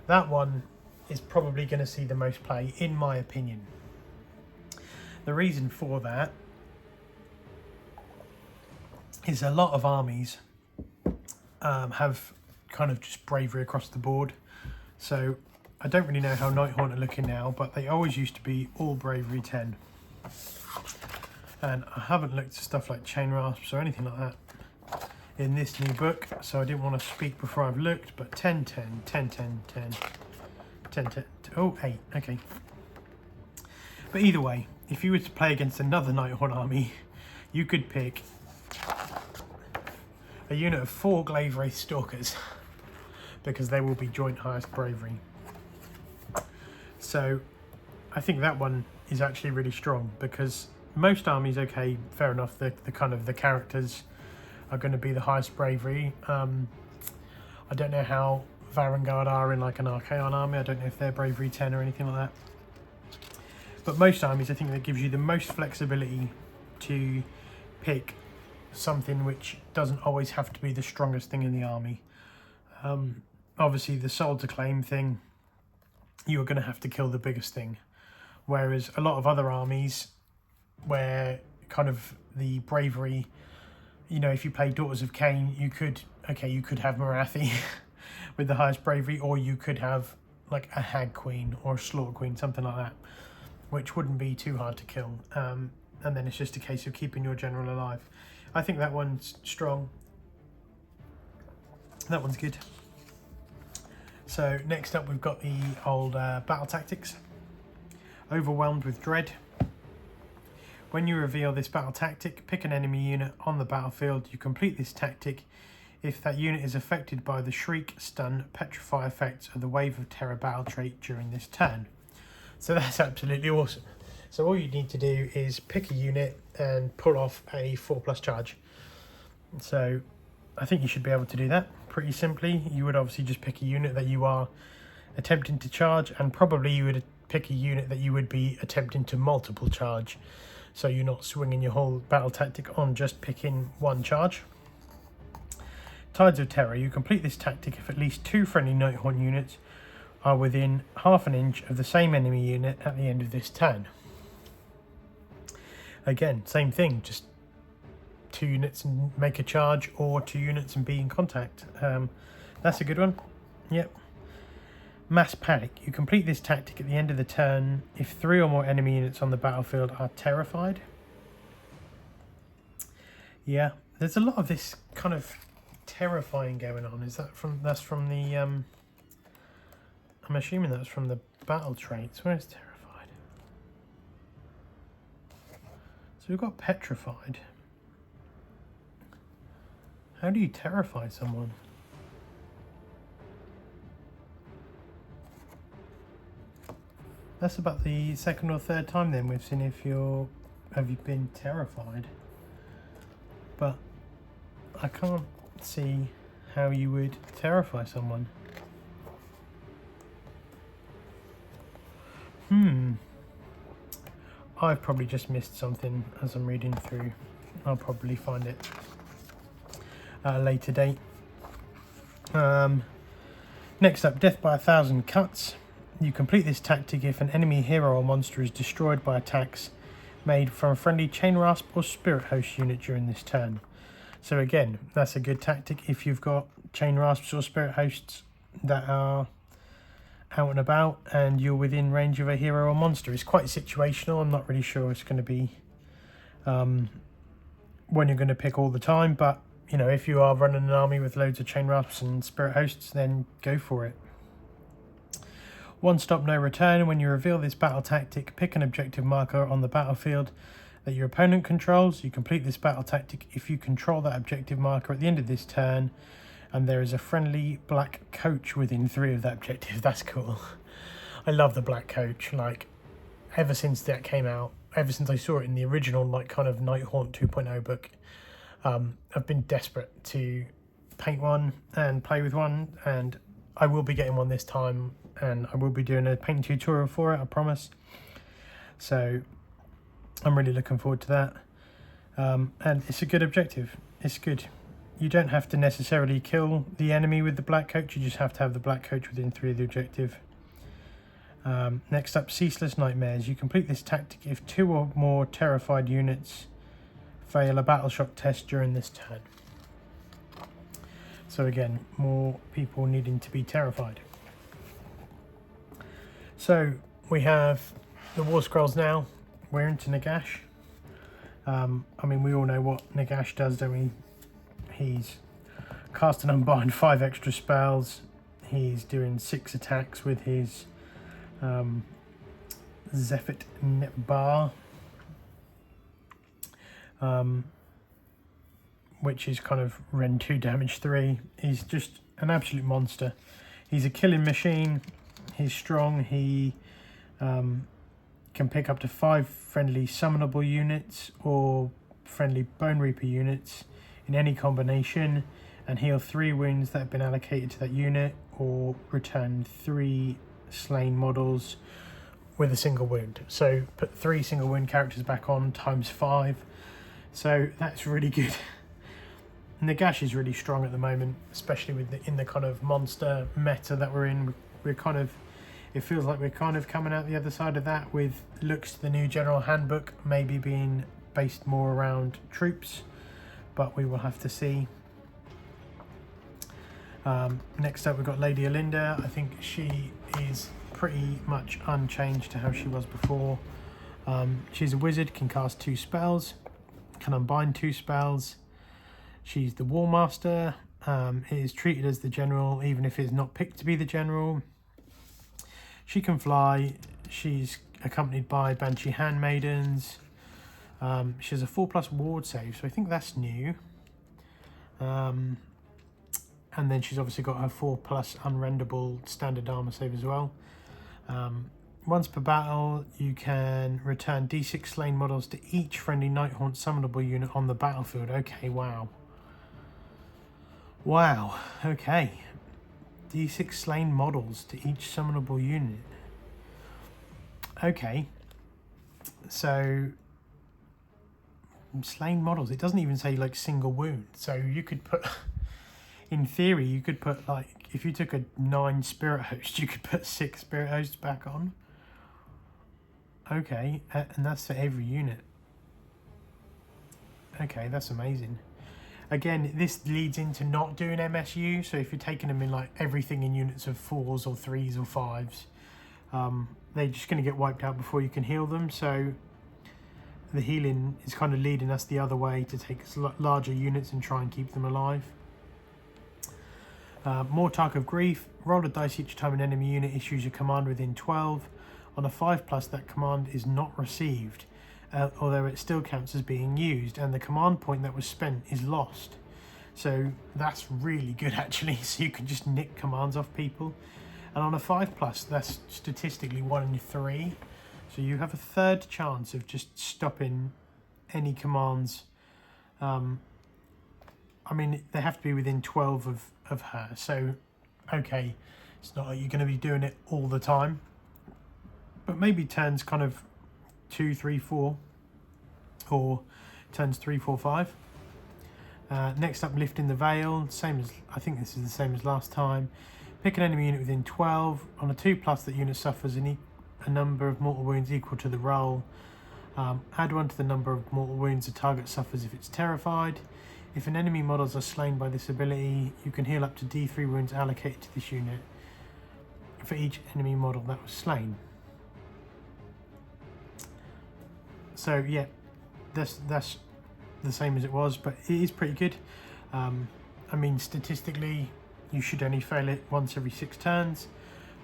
That one is probably going to see the most play, in my opinion. The reason for that is a lot of armies have kind of just bravery across the board. So I don't really know how Nighthaunt are looking now, but they always used to be all bravery 10. And I haven't looked at stuff like chain rasps or anything like that in this new book, so I didn't want to speak before I've looked, but 10, 10, 10, 10, 10, 10, 10, oh, 8, okay. But either way, if you were to play against another Nighthaunt army, you could pick a unit of 4 Glaive Wraith Stalkers, because they will be joint highest bravery. So I think that one is actually really strong, because most armies, okay, fair enough, the kind of the characters are going to be the highest bravery. I don't know how Varangard are in like an Archaon army. I don't know if they're bravery 10 or anything like that. But most armies, I think that gives you the most flexibility to pick something which doesn't always have to be the strongest thing in the army. Obviously, the Soul to Claim thing, you're going to have to kill the biggest thing. Whereas a lot of other armies, where kind of the bravery, you know, if you play Daughters of Cain, you could have Marathi with the highest bravery, or you could have like a Hag Queen or a Slaughter Queen, something like that, which wouldn't be too hard to kill. And then it's just a case of keeping your general alive. I think that one's strong. That one's good. So next up, we've got the old battle tactics. Overwhelmed with Dread. When you reveal this battle tactic, pick an enemy unit on the battlefield. You complete this tactic if that unit is affected by the Shriek, Stun, Petrify effects of the Wave of Terror battle trait during this turn. So that's absolutely awesome. So all you need to do is pick a unit and pull off a 4+ charge. So I think you should be able to do that pretty simply. You would obviously just pick a unit that you are attempting to charge, and probably you would pick a unit that you would be attempting to multiple charge. So you're not swinging your whole battle tactic on just picking one charge. Tides of Terror. You complete this tactic if at least 2 friendly Nighthaunt units are within half an inch of the same enemy unit at the end of this turn. Again, same thing, just 2 units and make a charge, or 2 units and be in contact. That's a good one. Yep. Mass Panic. You complete this tactic at the end of the turn if 3 or more enemy units on the battlefield are terrified. Yeah, there's a lot of this kind of terrifying going on. Is that from, that's from the, I'm assuming that's from the battle traits. Where's terrified? So we've got petrified. How do you terrify someone? That's about the second or third time then we've seen if you're, have you been terrified? But I can't see how you would terrify someone. I've probably just missed something as I'm reading through. I'll probably find it at a later date. Next up, Death by 1,000 Cuts. You complete this tactic if an enemy hero or monster is destroyed by attacks made from a friendly Chain Rasp or Spirit Host unit during this turn. So again, that's a good tactic if you've got Chain Rasps or Spirit Hosts that are out and about and you're within range of a hero or monster. It's quite situational. I'm not really sure it's going to be when you're going to pick all the time, but you know, if you are running an army with loads of Chain Rasps and Spirit Hosts, then go for it. One stop, no return. When you reveal this battle tactic, pick an objective marker on the battlefield that your opponent controls. You complete this battle tactic if you control that objective marker at the end of this turn, and there is a friendly black coach within 3 of that objective. That's cool. I love the black coach. Like, ever since that came out, ever since I saw it in the original, like, kind of Nighthaunt 2.0 book, I've been desperate to paint one and play with one, and I will be getting one this time, and I will be doing a paint tutorial for it, I promise. So I'm really looking forward to that. And it's a good objective. It's good. You don't have to necessarily kill the enemy with the black coach, you just have to have the black coach within 3 of the objective. Next up, Ceaseless Nightmares. You complete this tactic if 2 or more terrified units fail a battle shock test during this turn. So again, more people needing to be terrified. So we have the War Scrolls now. We're into Nagash. I mean, we all know what Nagash does, don't we? He's cast and unbind 5 extra spells. He's doing 6 attacks with his Zephyr Bar, which is kind of Rend 2 damage 3. He's just an absolute monster. He's a killing machine. He's strong. He can pick up to 5 friendly summonable units or friendly Bone Reaper units in any combination and heal 3 wounds that have been allocated to that unit, or return 3 slain models with a single wound. So put 3 single wound characters back on times 5. So that's really good. Nagash is really strong at the moment, especially with in the kind of monster meta that we're in. We're kind of, it feels like we're kind of coming out the other side of that, with looks to the new general handbook maybe being based more around troops, but we will have to see. Next up we've got Lady Olinda. I think she is pretty much unchanged to how she was before. She's a wizard, can cast 2 spells, can unbind 2 spells. She's the War Master. It is treated as the general even if it's not picked to be the general. She can fly. She's accompanied by Banshee Handmaidens. She has a 4+ ward save, so I think that's new. And then she's obviously got her 4+ unrenderable standard armor save as well. Once per battle, you can return D6 slain models to each friendly Nighthaunt summonable unit on the battlefield. Okay, wow. Wow, okay. D6 slain models to each summonable unit. Okay. So, slain models. It doesn't even say like single wound. So you could put, in theory, you could put like, if you took a 9 spirit host, you could put 6 spirit hosts back on. Okay, and that's for every unit. Okay, that's amazing. Again, this leads into not doing MSU, so if you're taking them in like everything in units of 4s or 3s or 5s, they're just going to get wiped out before you can heal them. So the healing is kind of leading us the other way to take larger units and try and keep them alive. More Talk of Grief. Roll a dice each time an enemy unit issues a command within 12. On a 5+, that command is not received, although it still counts as being used, and the command point that was spent is lost. So that's really good actually, so you can just nick commands off people. And on a 5+, that's statistically 1 in 3. So you have a third chance of just stopping any commands. I mean, they have to be within 12 of her. So, okay, it's not like you're going to be doing it all the time. But maybe turns kind of 2, 3, 4. Or turns 3, 4, 5. Next up, Lifting the Veil. Same as, I think this is the same as last time. Pick an enemy unit within 12. On a 2+, that unit suffers a number of mortal wounds equal to the roll. Add 1 to the number of mortal wounds the target suffers if it's terrified. If an enemy models are slain by this ability, you can heal up to D3 wounds allocated to this unit for each enemy model that was slain. So yeah, that's the same as it was, but it is pretty good. I mean, statistically, you should only fail it once every 6 turns.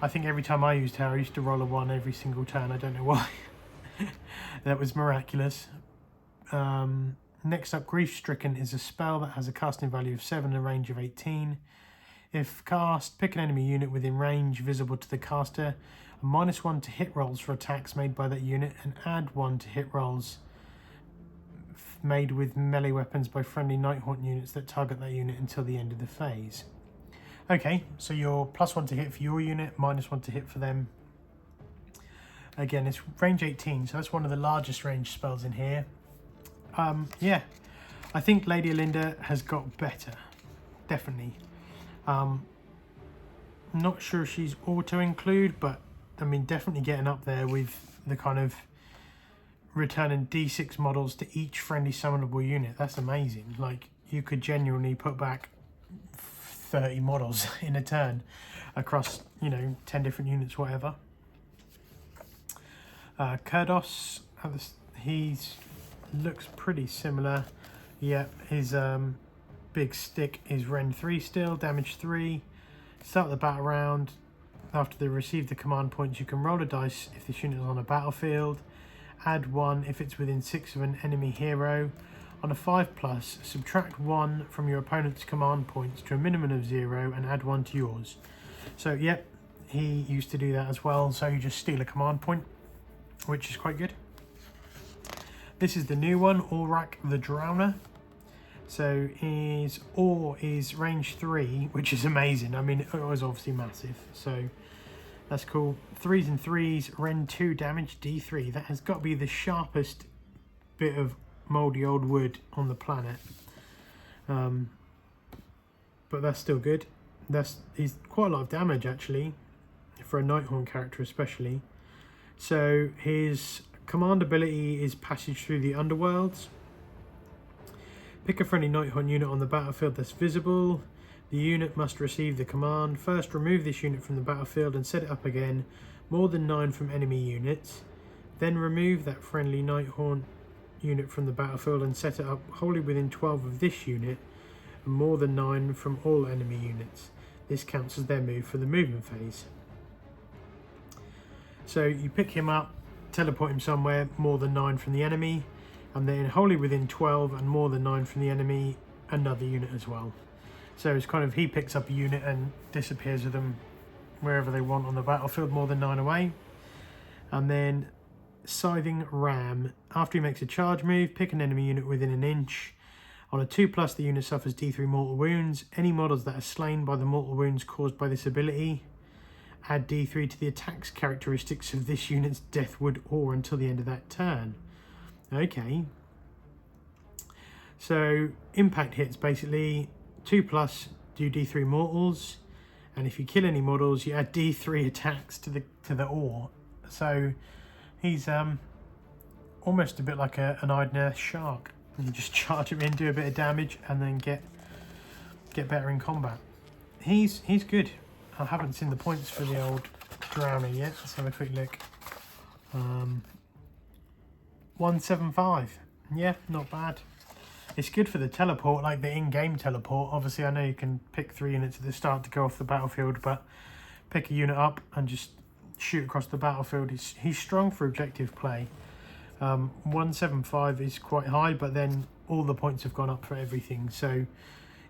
I think every time I used her, I used to roll a 1 every single turn. I don't know why. That was miraculous. Next up, Grief Stricken is a spell that has a casting value of 7 and a range of 18. If cast, pick an enemy unit within range visible to the caster, a -1 to hit rolls for attacks made by that unit, and add 1 to hit rolls made with melee weapons by friendly Nighthaunt units that target that unit until the end of the phase. Okay, so you're +1 to hit for your unit, -1 to hit for them. Again, it's range 18, so that's one of the largest range spells in here. Yeah, I think Lady Olinda has got better, definitely. Not sure she's auto-include, but I mean, definitely getting up there with the kind of returning D6 models to each friendly summonable unit. That's amazing. Like, you could genuinely put back 30 models in a turn across, you know, 10 different units, whatever. Kurdos, he's looks pretty similar. Yep, his big stick is Ren 3 still, damage 3. Start the battle round. After they receive the command points, you can roll a dice if this unit is on a battlefield. Add 1 if it's within 6 of an enemy hero. On a 5+, subtract 1 from your opponent's command points to a minimum of 0 and add 1 to yours. So, yep, he used to do that as well. So you just steal a command point, which is quite good. This is the new one, Ulrak the Drowner. So his Ore is range 3, which is amazing. I mean, it was obviously massive, so that's cool. 3s and 3s, Ren 2 damage, D3. That has got to be the sharpest bit of mouldy old wood on the planet. But that's still good. He's quite a lot of damage actually, for a Nighthaunt character especially. So his command ability is Passage Through the Underworlds. Pick a friendly Nighthaunt unit on the battlefield that's visible. The unit must receive the command. First, remove this unit from the battlefield and set it up again, more than 9 from enemy units. Then remove that friendly Nighthaunt unit from the battlefield and set it up wholly within 12 of this unit, and more than 9 from all enemy units. This counts as their move for the movement phase. So you pick him up, teleport him somewhere, more than 9 from the enemy, and then wholly within 12 and more than 9 from the enemy, another unit as well. So it's kind of, he picks up a unit and disappears with them wherever they want on the battlefield, more than 9 away. And then Scything Ram. After he makes a charge move, pick an enemy unit within an inch. On a 2+, the unit suffers D3 mortal wounds. Any models that are slain by the mortal wounds caused by this ability, add D3 to the attacks characteristics of this unit's Deathwood Ore until the end of that turn. Okay. So impact hits basically 2+, do D3 mortals, and if you kill any models, you add D3 attacks to the ore. So he's almost a bit like an Idner shark. And you just charge him in, do a bit of damage, and then get better in combat. He's good. I haven't seen the points for the old Drowner yet. Let's have a quick look. 175. Yeah, not bad. It's good for the teleport, like the in-game teleport. Obviously, I know you can pick 3 units at the start to go off the battlefield, but pick a unit up and just shoot across the battlefield. He's strong for objective play. 175 is quite high, but then all the points have gone up for everything. So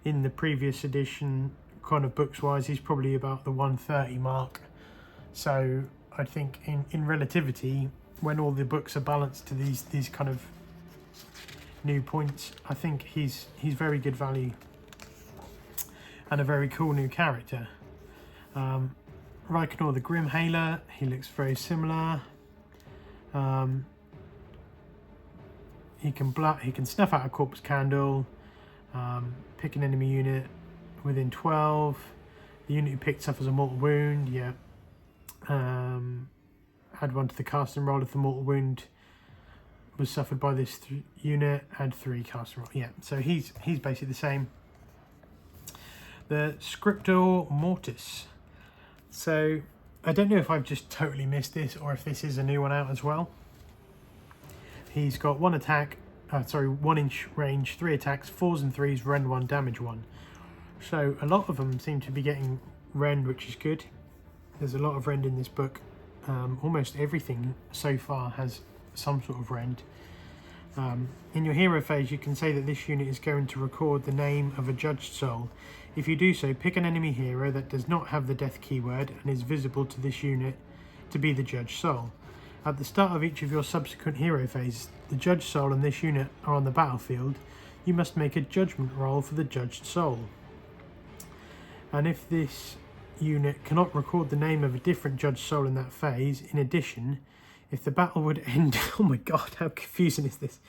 in the previous edition, kind of books wise, he's probably about the 130 mark. So I think in relativity, when all the books are balanced to these kind of new points, I think he's very good value and a very cool new character. Rykenor the Grim Hailer, he looks very similar. He can snuff out a corpse candle, pick an enemy unit within 12. The unit you picked suffers a mortal wound. Yeah. Add 1 to the casting roll if the mortal wound was suffered by this unit. Add 3 casting roll. Yeah. So he's basically the same. The Scriptor Mortis. So I don't know if I've just totally missed this or if this is a new one out as well. He's got 1 attack, 1 inch range, 3 attacks, 4s and 3s, rend 1, damage 1. So a lot of them seem to be getting rend, which is good. There's a lot of rend in this book. Almost everything so far has some sort of rend. In your hero phase, you can say that this unit is going to record the name of a judged soul. If you do so, pick an enemy hero that does not have the death keyword and is visible to this unit to be the judged soul. At the start of each of your subsequent hero phases, the judged soul and this unit are on the battlefield. You must make a judgment roll for the judged soul. And if this unit cannot record the name of a different judged soul in that phase, in addition, if the battle would end, oh my god, how confusing is this,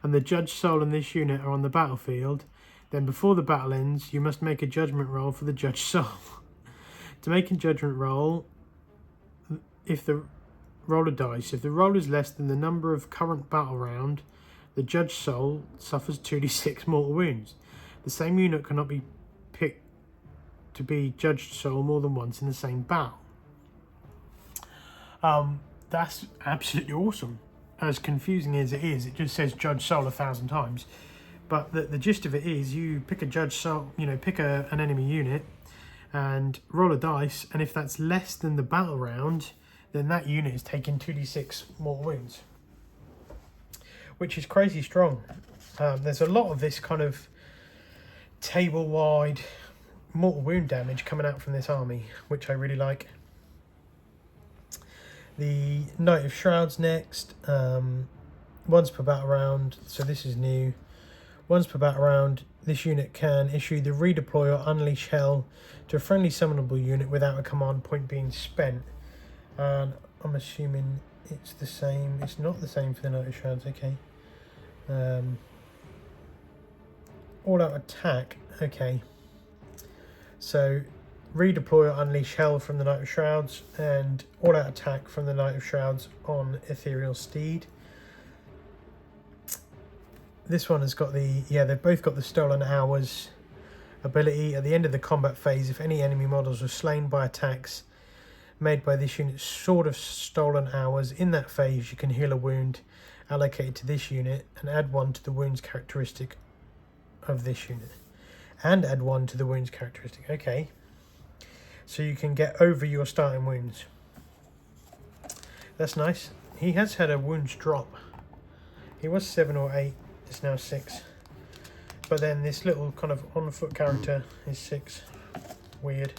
and the judged soul and this unit are on the battlefield, then before the battle ends, you must make a judgment roll for the judged soul. To make a judgment roll, roll a dice. If the roll is less than the number of current battle round, the judged soul suffers 2d6 mortal wounds. The same unit cannot be picked to be judged soul more than once in the same battle. That's absolutely awesome. As confusing as it is, it just says judged soul 1,000 times. But the gist of it is you pick a judged soul, pick an enemy unit and roll a dice, and if that's less than the battle round, then that unit is taking 2d6 mortal wounds, which is crazy strong. There's a lot of this kind of table-wide mortal wound damage coming out from this army, which I really like. The Knight of Shrouds next. Once per battle round, so this is new. Once per battle round, this unit can issue the redeploy or unleash hell to a friendly summonable unit without a command point being spent. And I'm assuming it's the same. It's not the same for the Knight of Shrouds, okay. All out attack, okay. So redeploy or unleash hell from the Knight of Shrouds, and all out attack from the Knight of Shrouds on Ethereal Steed. This one has got they've both got the Stolen Hours ability. At the end of the combat phase, if any enemy models were slain by attacks made by this unit's Sword of Stolen Hours, in that phase you can heal a wound allocated to this unit and add 1 to the wounds characteristic of this unit. And add 1 to the wounds characteristic. Okay. So you can get over your starting wounds. That's nice. He has had a wounds drop. He was 7 or 8. It's now 6. But then this little kind of on-foot character is 6. Weird.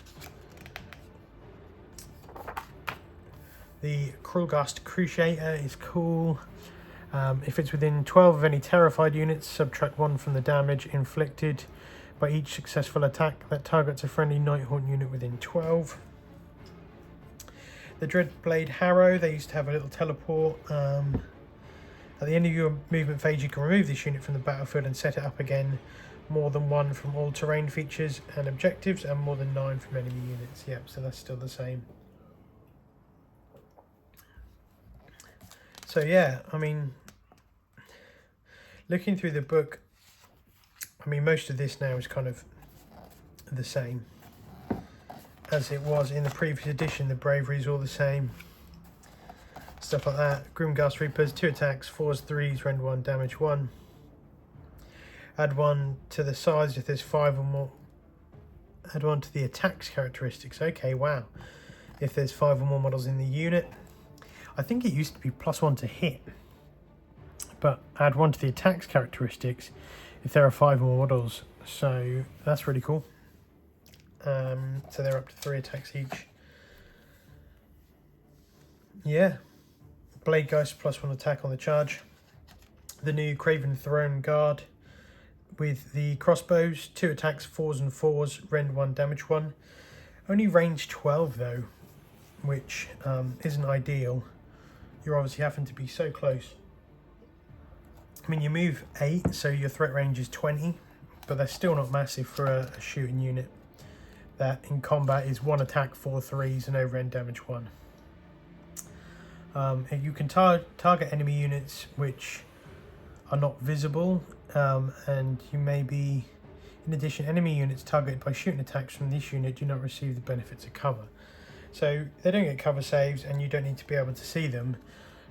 The Crawgast Crusaders is cool. If it's within 12 of any terrified units, subtract 1 from the damage inflicted by each successful attack that targets a friendly Nighthaunt unit within 12. The Dreadblade Harrow, they used to have a little teleport. At the end of your movement phase, you can remove this unit from the battlefield and set it up again. More than 1 from all terrain features and objectives, and more than 9 from enemy units. Yep, so that's still the same. So yeah, I mean, Looking through the book, I mean, most of this now is kind of the same as it was in the previous edition. The bravery is all the same. Stuff like that. Grimghast Reapers, 2 attacks, 4s, 3s, rend 1, damage 1. Add 1 to the size if there's 5 or more. Add 1 to the attacks characteristics. Okay, wow. If there's 5 or more models in the unit. I think it used to be +1 to hit. But add 1 to the attacks characteristics if there are 5 or more models. So that's really cool. So they're up to 3 attacks each. Yeah. Blade Geist +1 attack on the charge. The new Craven Throne Guard with the crossbows, 2 attacks, 4s and 4s, rend 1, damage 1. Only range 12 though, which isn't ideal. You're obviously having to be so close. I mean, you move 8, so your threat range is 20, but that's still not massive for a shooting unit. That in combat is 1 attack, 4 3s, and over end damage 1. You can target enemy units which are not visible, and you may be, in addition, enemy units targeted by shooting attacks from this unit do not receive the benefits of cover. So they don't get cover saves, and you don't need to be able to see them.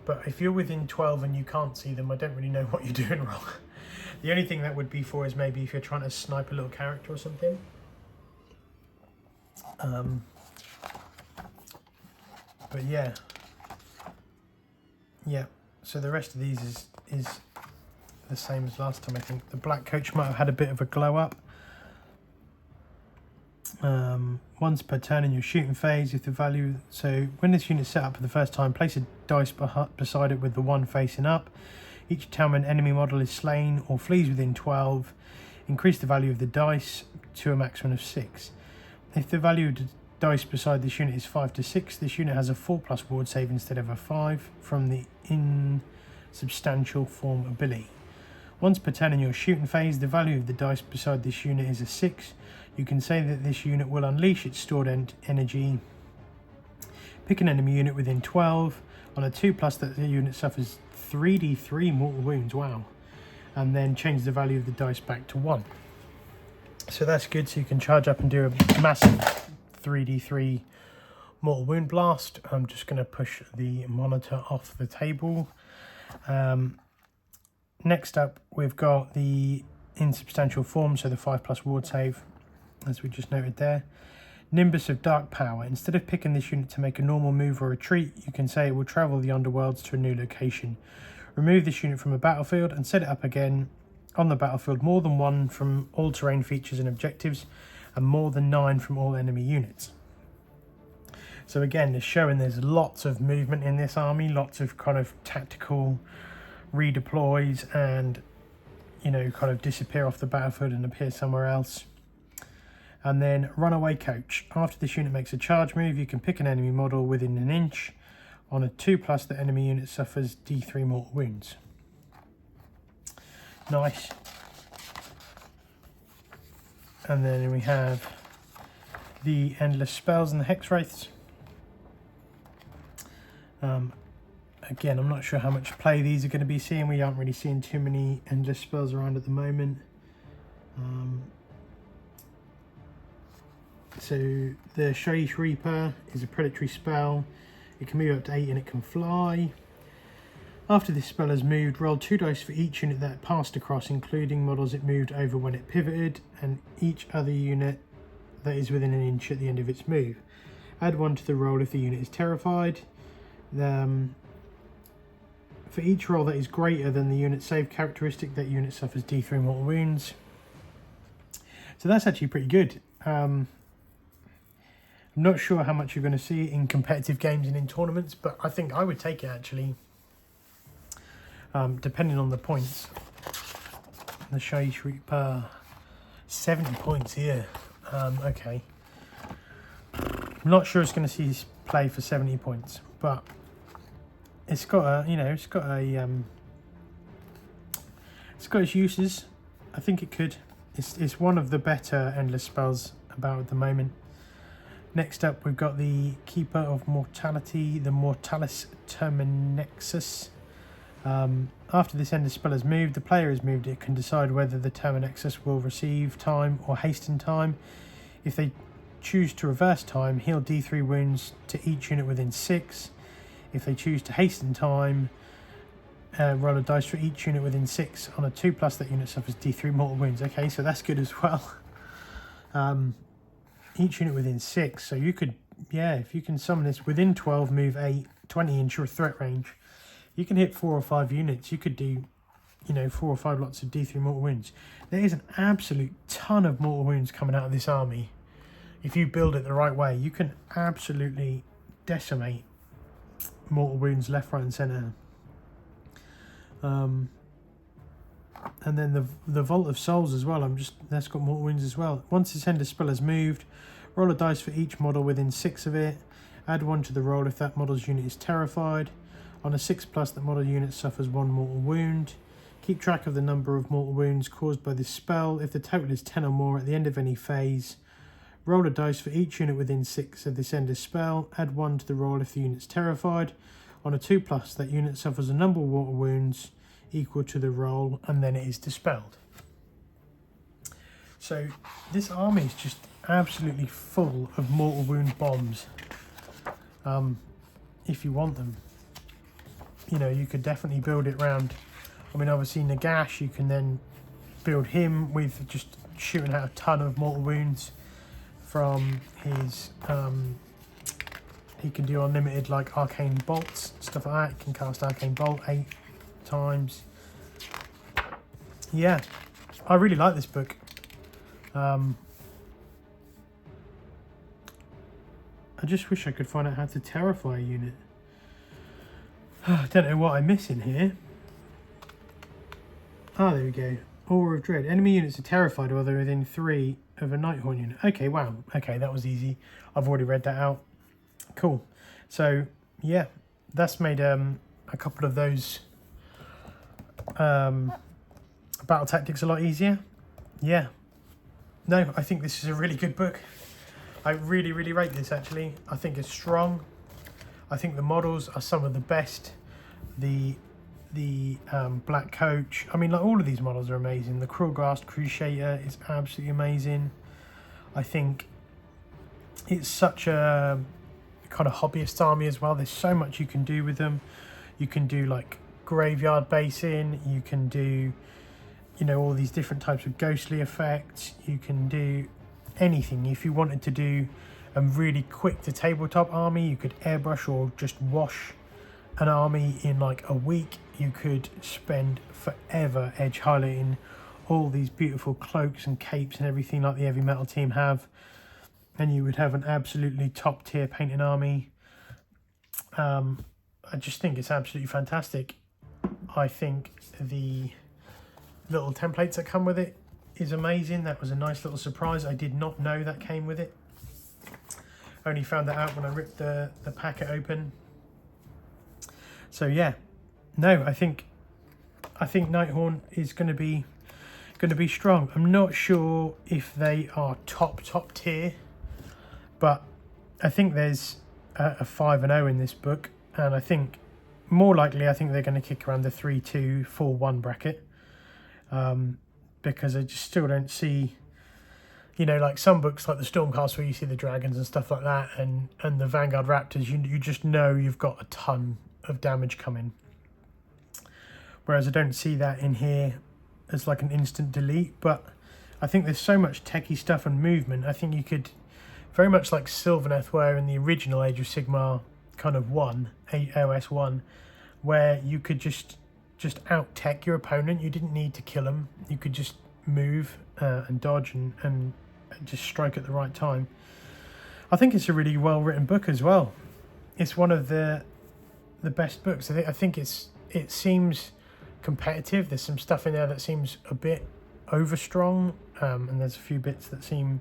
But if you're within 12 and you can't see them, I don't really know what you're doing wrong. The only thing that would be for is maybe if you're trying to snipe a little character or something. But yeah. Yeah, so the rest of these is the same as last time, I think. The black coach might have had a bit of a glow up. Once per turn in your shooting phase, if the value... So when this unit is set up for the first time, place a dice beside it with the 1 facing up. Each time an enemy model is slain or flees within 12, increase the value of the dice to a maximum of 6. If the value of the dice beside this unit is 5 to 6, this unit has a 4+ ward save instead of a 5 from the insubstantial form ability. Once per turn in your shooting phase, the value of the dice beside this unit is a 6. You can say that this unit will unleash its stored energy. Pick an enemy unit within 12. On a 2+, that the unit suffers 3d3 mortal wounds. Wow. And then change the value of the dice back to 1. So that's good. So you can charge up and do a massive 3d3 mortal wound blast. I'm just going to push the monitor off the table. Next up, we've got the insubstantial form, so the 5+ ward save, as we just noted there. Nimbus of Dark Power. Instead of picking this unit to make a normal move or retreat, you can say it will travel the underworlds to a new location. Remove this unit from a battlefield and set it up again on the battlefield more than 1 from all terrain features and objectives, and more than 9 from all enemy units. So again, it's showing there's lots of movement in this army, lots of kind of tactical redeploys and, you know, kind of disappear off the battlefield and appear somewhere else. And then Runaway Coach. After this unit makes a charge move, you can pick an enemy model within an inch. On a 2+, the enemy unit suffers D3 mortal wounds. Nice. And then we have the Endless Spells and the Hex Wraiths. Again, I'm not sure how much play these are going to be seeing. We aren't really seeing too many Endless Spells around at the moment. So the Shayish Reaper is a predatory spell. It can move up to 8 and it can fly. After this spell has moved, roll 2 dice for each unit that it passed across, including models it moved over when it pivoted, and each other unit that is within an inch at the end of its move. Add 1 to the roll if the unit is terrified. For each roll that is greater than the unit save characteristic, that unit suffers D3 mortal wounds. So that's actually pretty good. I'm not sure how much you're going to see in competitive games and in tournaments, but I think I would take it actually, depending on the points. The Shayish Reaper, 70 points here. Okay. I'm not sure it's going to see play for 70 points, but it's got a, you know, it's got its uses. I think it could. It's one of the better endless spells about at the moment. Next up, we've got the Keeper of Mortality, the Mortalis Terminexus. After this end spell is moved, the player is moved. It can decide whether the tower nexus will receive time or hasten time. If they choose to reverse time, heal D3 wounds to each unit within 6. If they choose to hasten time, roll a dice for each unit within 6. On a 2+, that unit suffers D3 mortal wounds. Okay, so that's good as well. Each unit within 6. So you could, yeah, if you can summon this within 12, move 8, 20 inch your threat range, you can hit 4 or 5 units. You could do, you know, 4 or 5 lots of D3 mortal wounds. There is an absolute ton of mortal wounds coming out of this army. If you build it the right way, you can absolutely decimate mortal wounds left, right and centre. And then the Vault of Souls as well. That's got mortal wounds as well. Once this end spell is moved, roll a dice for each model within 6 of it. Add 1 to the roll if that model's unit is terrified. On a 6+, that model unit suffers 1 mortal wound. Keep track of the number of mortal wounds caused by this spell. If the total is 10 or more at the end of any phase, roll a dice for each unit within 6 of this end spell. Add 1 to the roll if the unit's terrified. On a 2+, that unit suffers a number of mortal wounds equal to the roll, and then it is dispelled. So this army is just absolutely full of mortal wound bombs. If you want them, you know, you could definitely build it around. I mean, obviously Nagash, you can then build him with just shooting out a ton of mortal wounds from his he can do unlimited like arcane bolts, stuff like that. He can cast arcane bolt 8 times. Yeah, I really like this book. I just wish I could find out how to terrify a unit. I don't know what I'm missing here. Ah, there we go. Aura of Dread. Enemy units are terrified while they're within 3 of a Nighthaunt unit. Okay, wow. Okay, that was easy. I've already read that out. Cool. So, yeah, that's made a couple of those battle tactics a lot easier. Yeah. No, I think this is a really good book. I really, really rate this, actually. I think it's strong. I think the models are some of the best. The Black Coach, I mean, like, all of these models are amazing. The Crawgast Crusaders is absolutely amazing. I think it's such a kind of hobbyist army as well. There's so much you can do with them. You can do like graveyard basing, you can do, you know, all these different types of ghostly effects. You can do anything. If you wanted to do a really quick to tabletop army, you could airbrush or just wash an army in like a week. You could spend forever edge highlighting all these beautiful cloaks and capes and everything like the Heavy Metal team have, and you would have an absolutely top tier painted army. I just think it's absolutely fantastic. I think the little templates that come with it is amazing. That was a nice little surprise. I did not know that came with it. Only found that out when I ripped the packet open. So yeah, no, I think Nighthaunt is going to be strong. I'm not sure if they are top tier, but I think there's a 5-0 in this book, and I think more likely I think they're going to kick around the 3-2, 4-1 bracket, because I just still don't see, you know, like some books like the Stormcast where you see the dragons and stuff like that, and the Vanguard Raptors, you just know you've got a ton of damage coming. Whereas I don't see that in here as like an instant delete, but I think there's so much techie stuff and movement. I think you could, very much like Sylvaneth, where in the original Age of Sigmar kind of 1, AOS 1, where you could just out-tech your opponent. You didn't need to kill them. You could just move and dodge and just strike at the right time. I think it's a really well-written book as well. It's one of the best books. I think it seems competitive. There's some stuff in there that seems a bit overstrong, and there's a few bits that seem,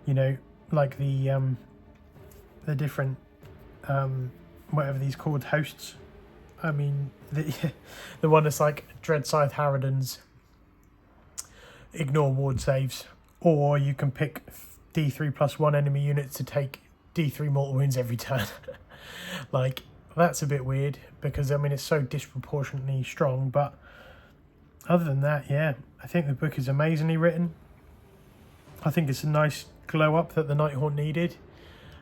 you know, like the different whatever these called hosts. I mean, the one that's like Dread Scythe Harridans ignore ward saves, or you can pick D3+1 enemy units to take D3 mortal wounds every turn. Like, that's a bit weird because, I mean, it's so disproportionately strong. But other than that, yeah, I think the book is amazingly written. I think it's a nice glow up that the Nighthaunt needed,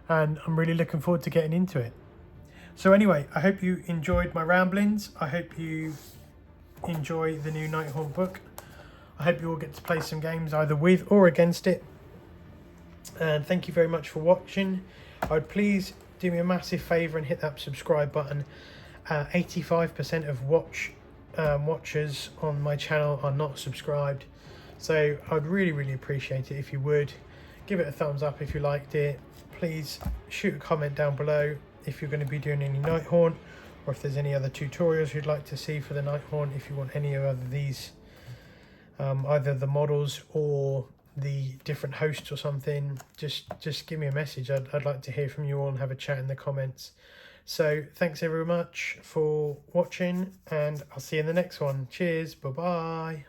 and I'm really looking forward to getting into it. So anyway, I hope you enjoyed my ramblings. I hope you enjoy the new Nighthaunt book. I hope you all get to play some games either with or against it. And thank you very much for watching. I would please do me a massive favour and hit that subscribe button. 85% of watchers on my channel are not subscribed, so I'd really appreciate it if you would give it a thumbs up if you liked it. Please shoot a comment down below if you're going to be doing any Nighthaunt, or if there's any other tutorials you'd like to see for the Nighthaunt. If you want any of these, either the models or the different hosts or something, just give me a message. I'd like to hear from you all and have a chat in the comments. So thanks very much for watching, and I'll see you in the next one. Cheers, bye bye.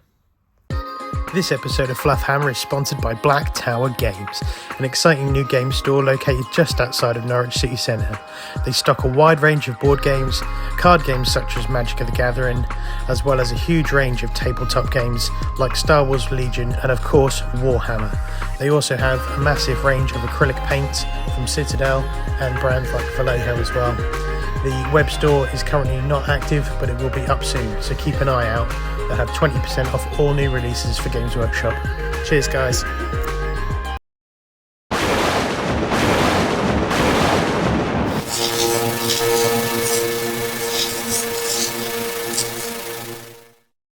This episode of Fluff Hammer is sponsored by Black Tower Games, an exciting new game store located just outside of Norwich City Centre. They stock a wide range of board games, card games such as Magic of the Gathering, as well as a huge range of tabletop games like Star Wars Legion and of course Warhammer. They also have a massive range of acrylic paints from Citadel and brands like Vallejo as well. The web store is currently not active, but it will be up soon, so keep an eye out. They'll have 20% off all new releases for Games Workshop. Cheers guys.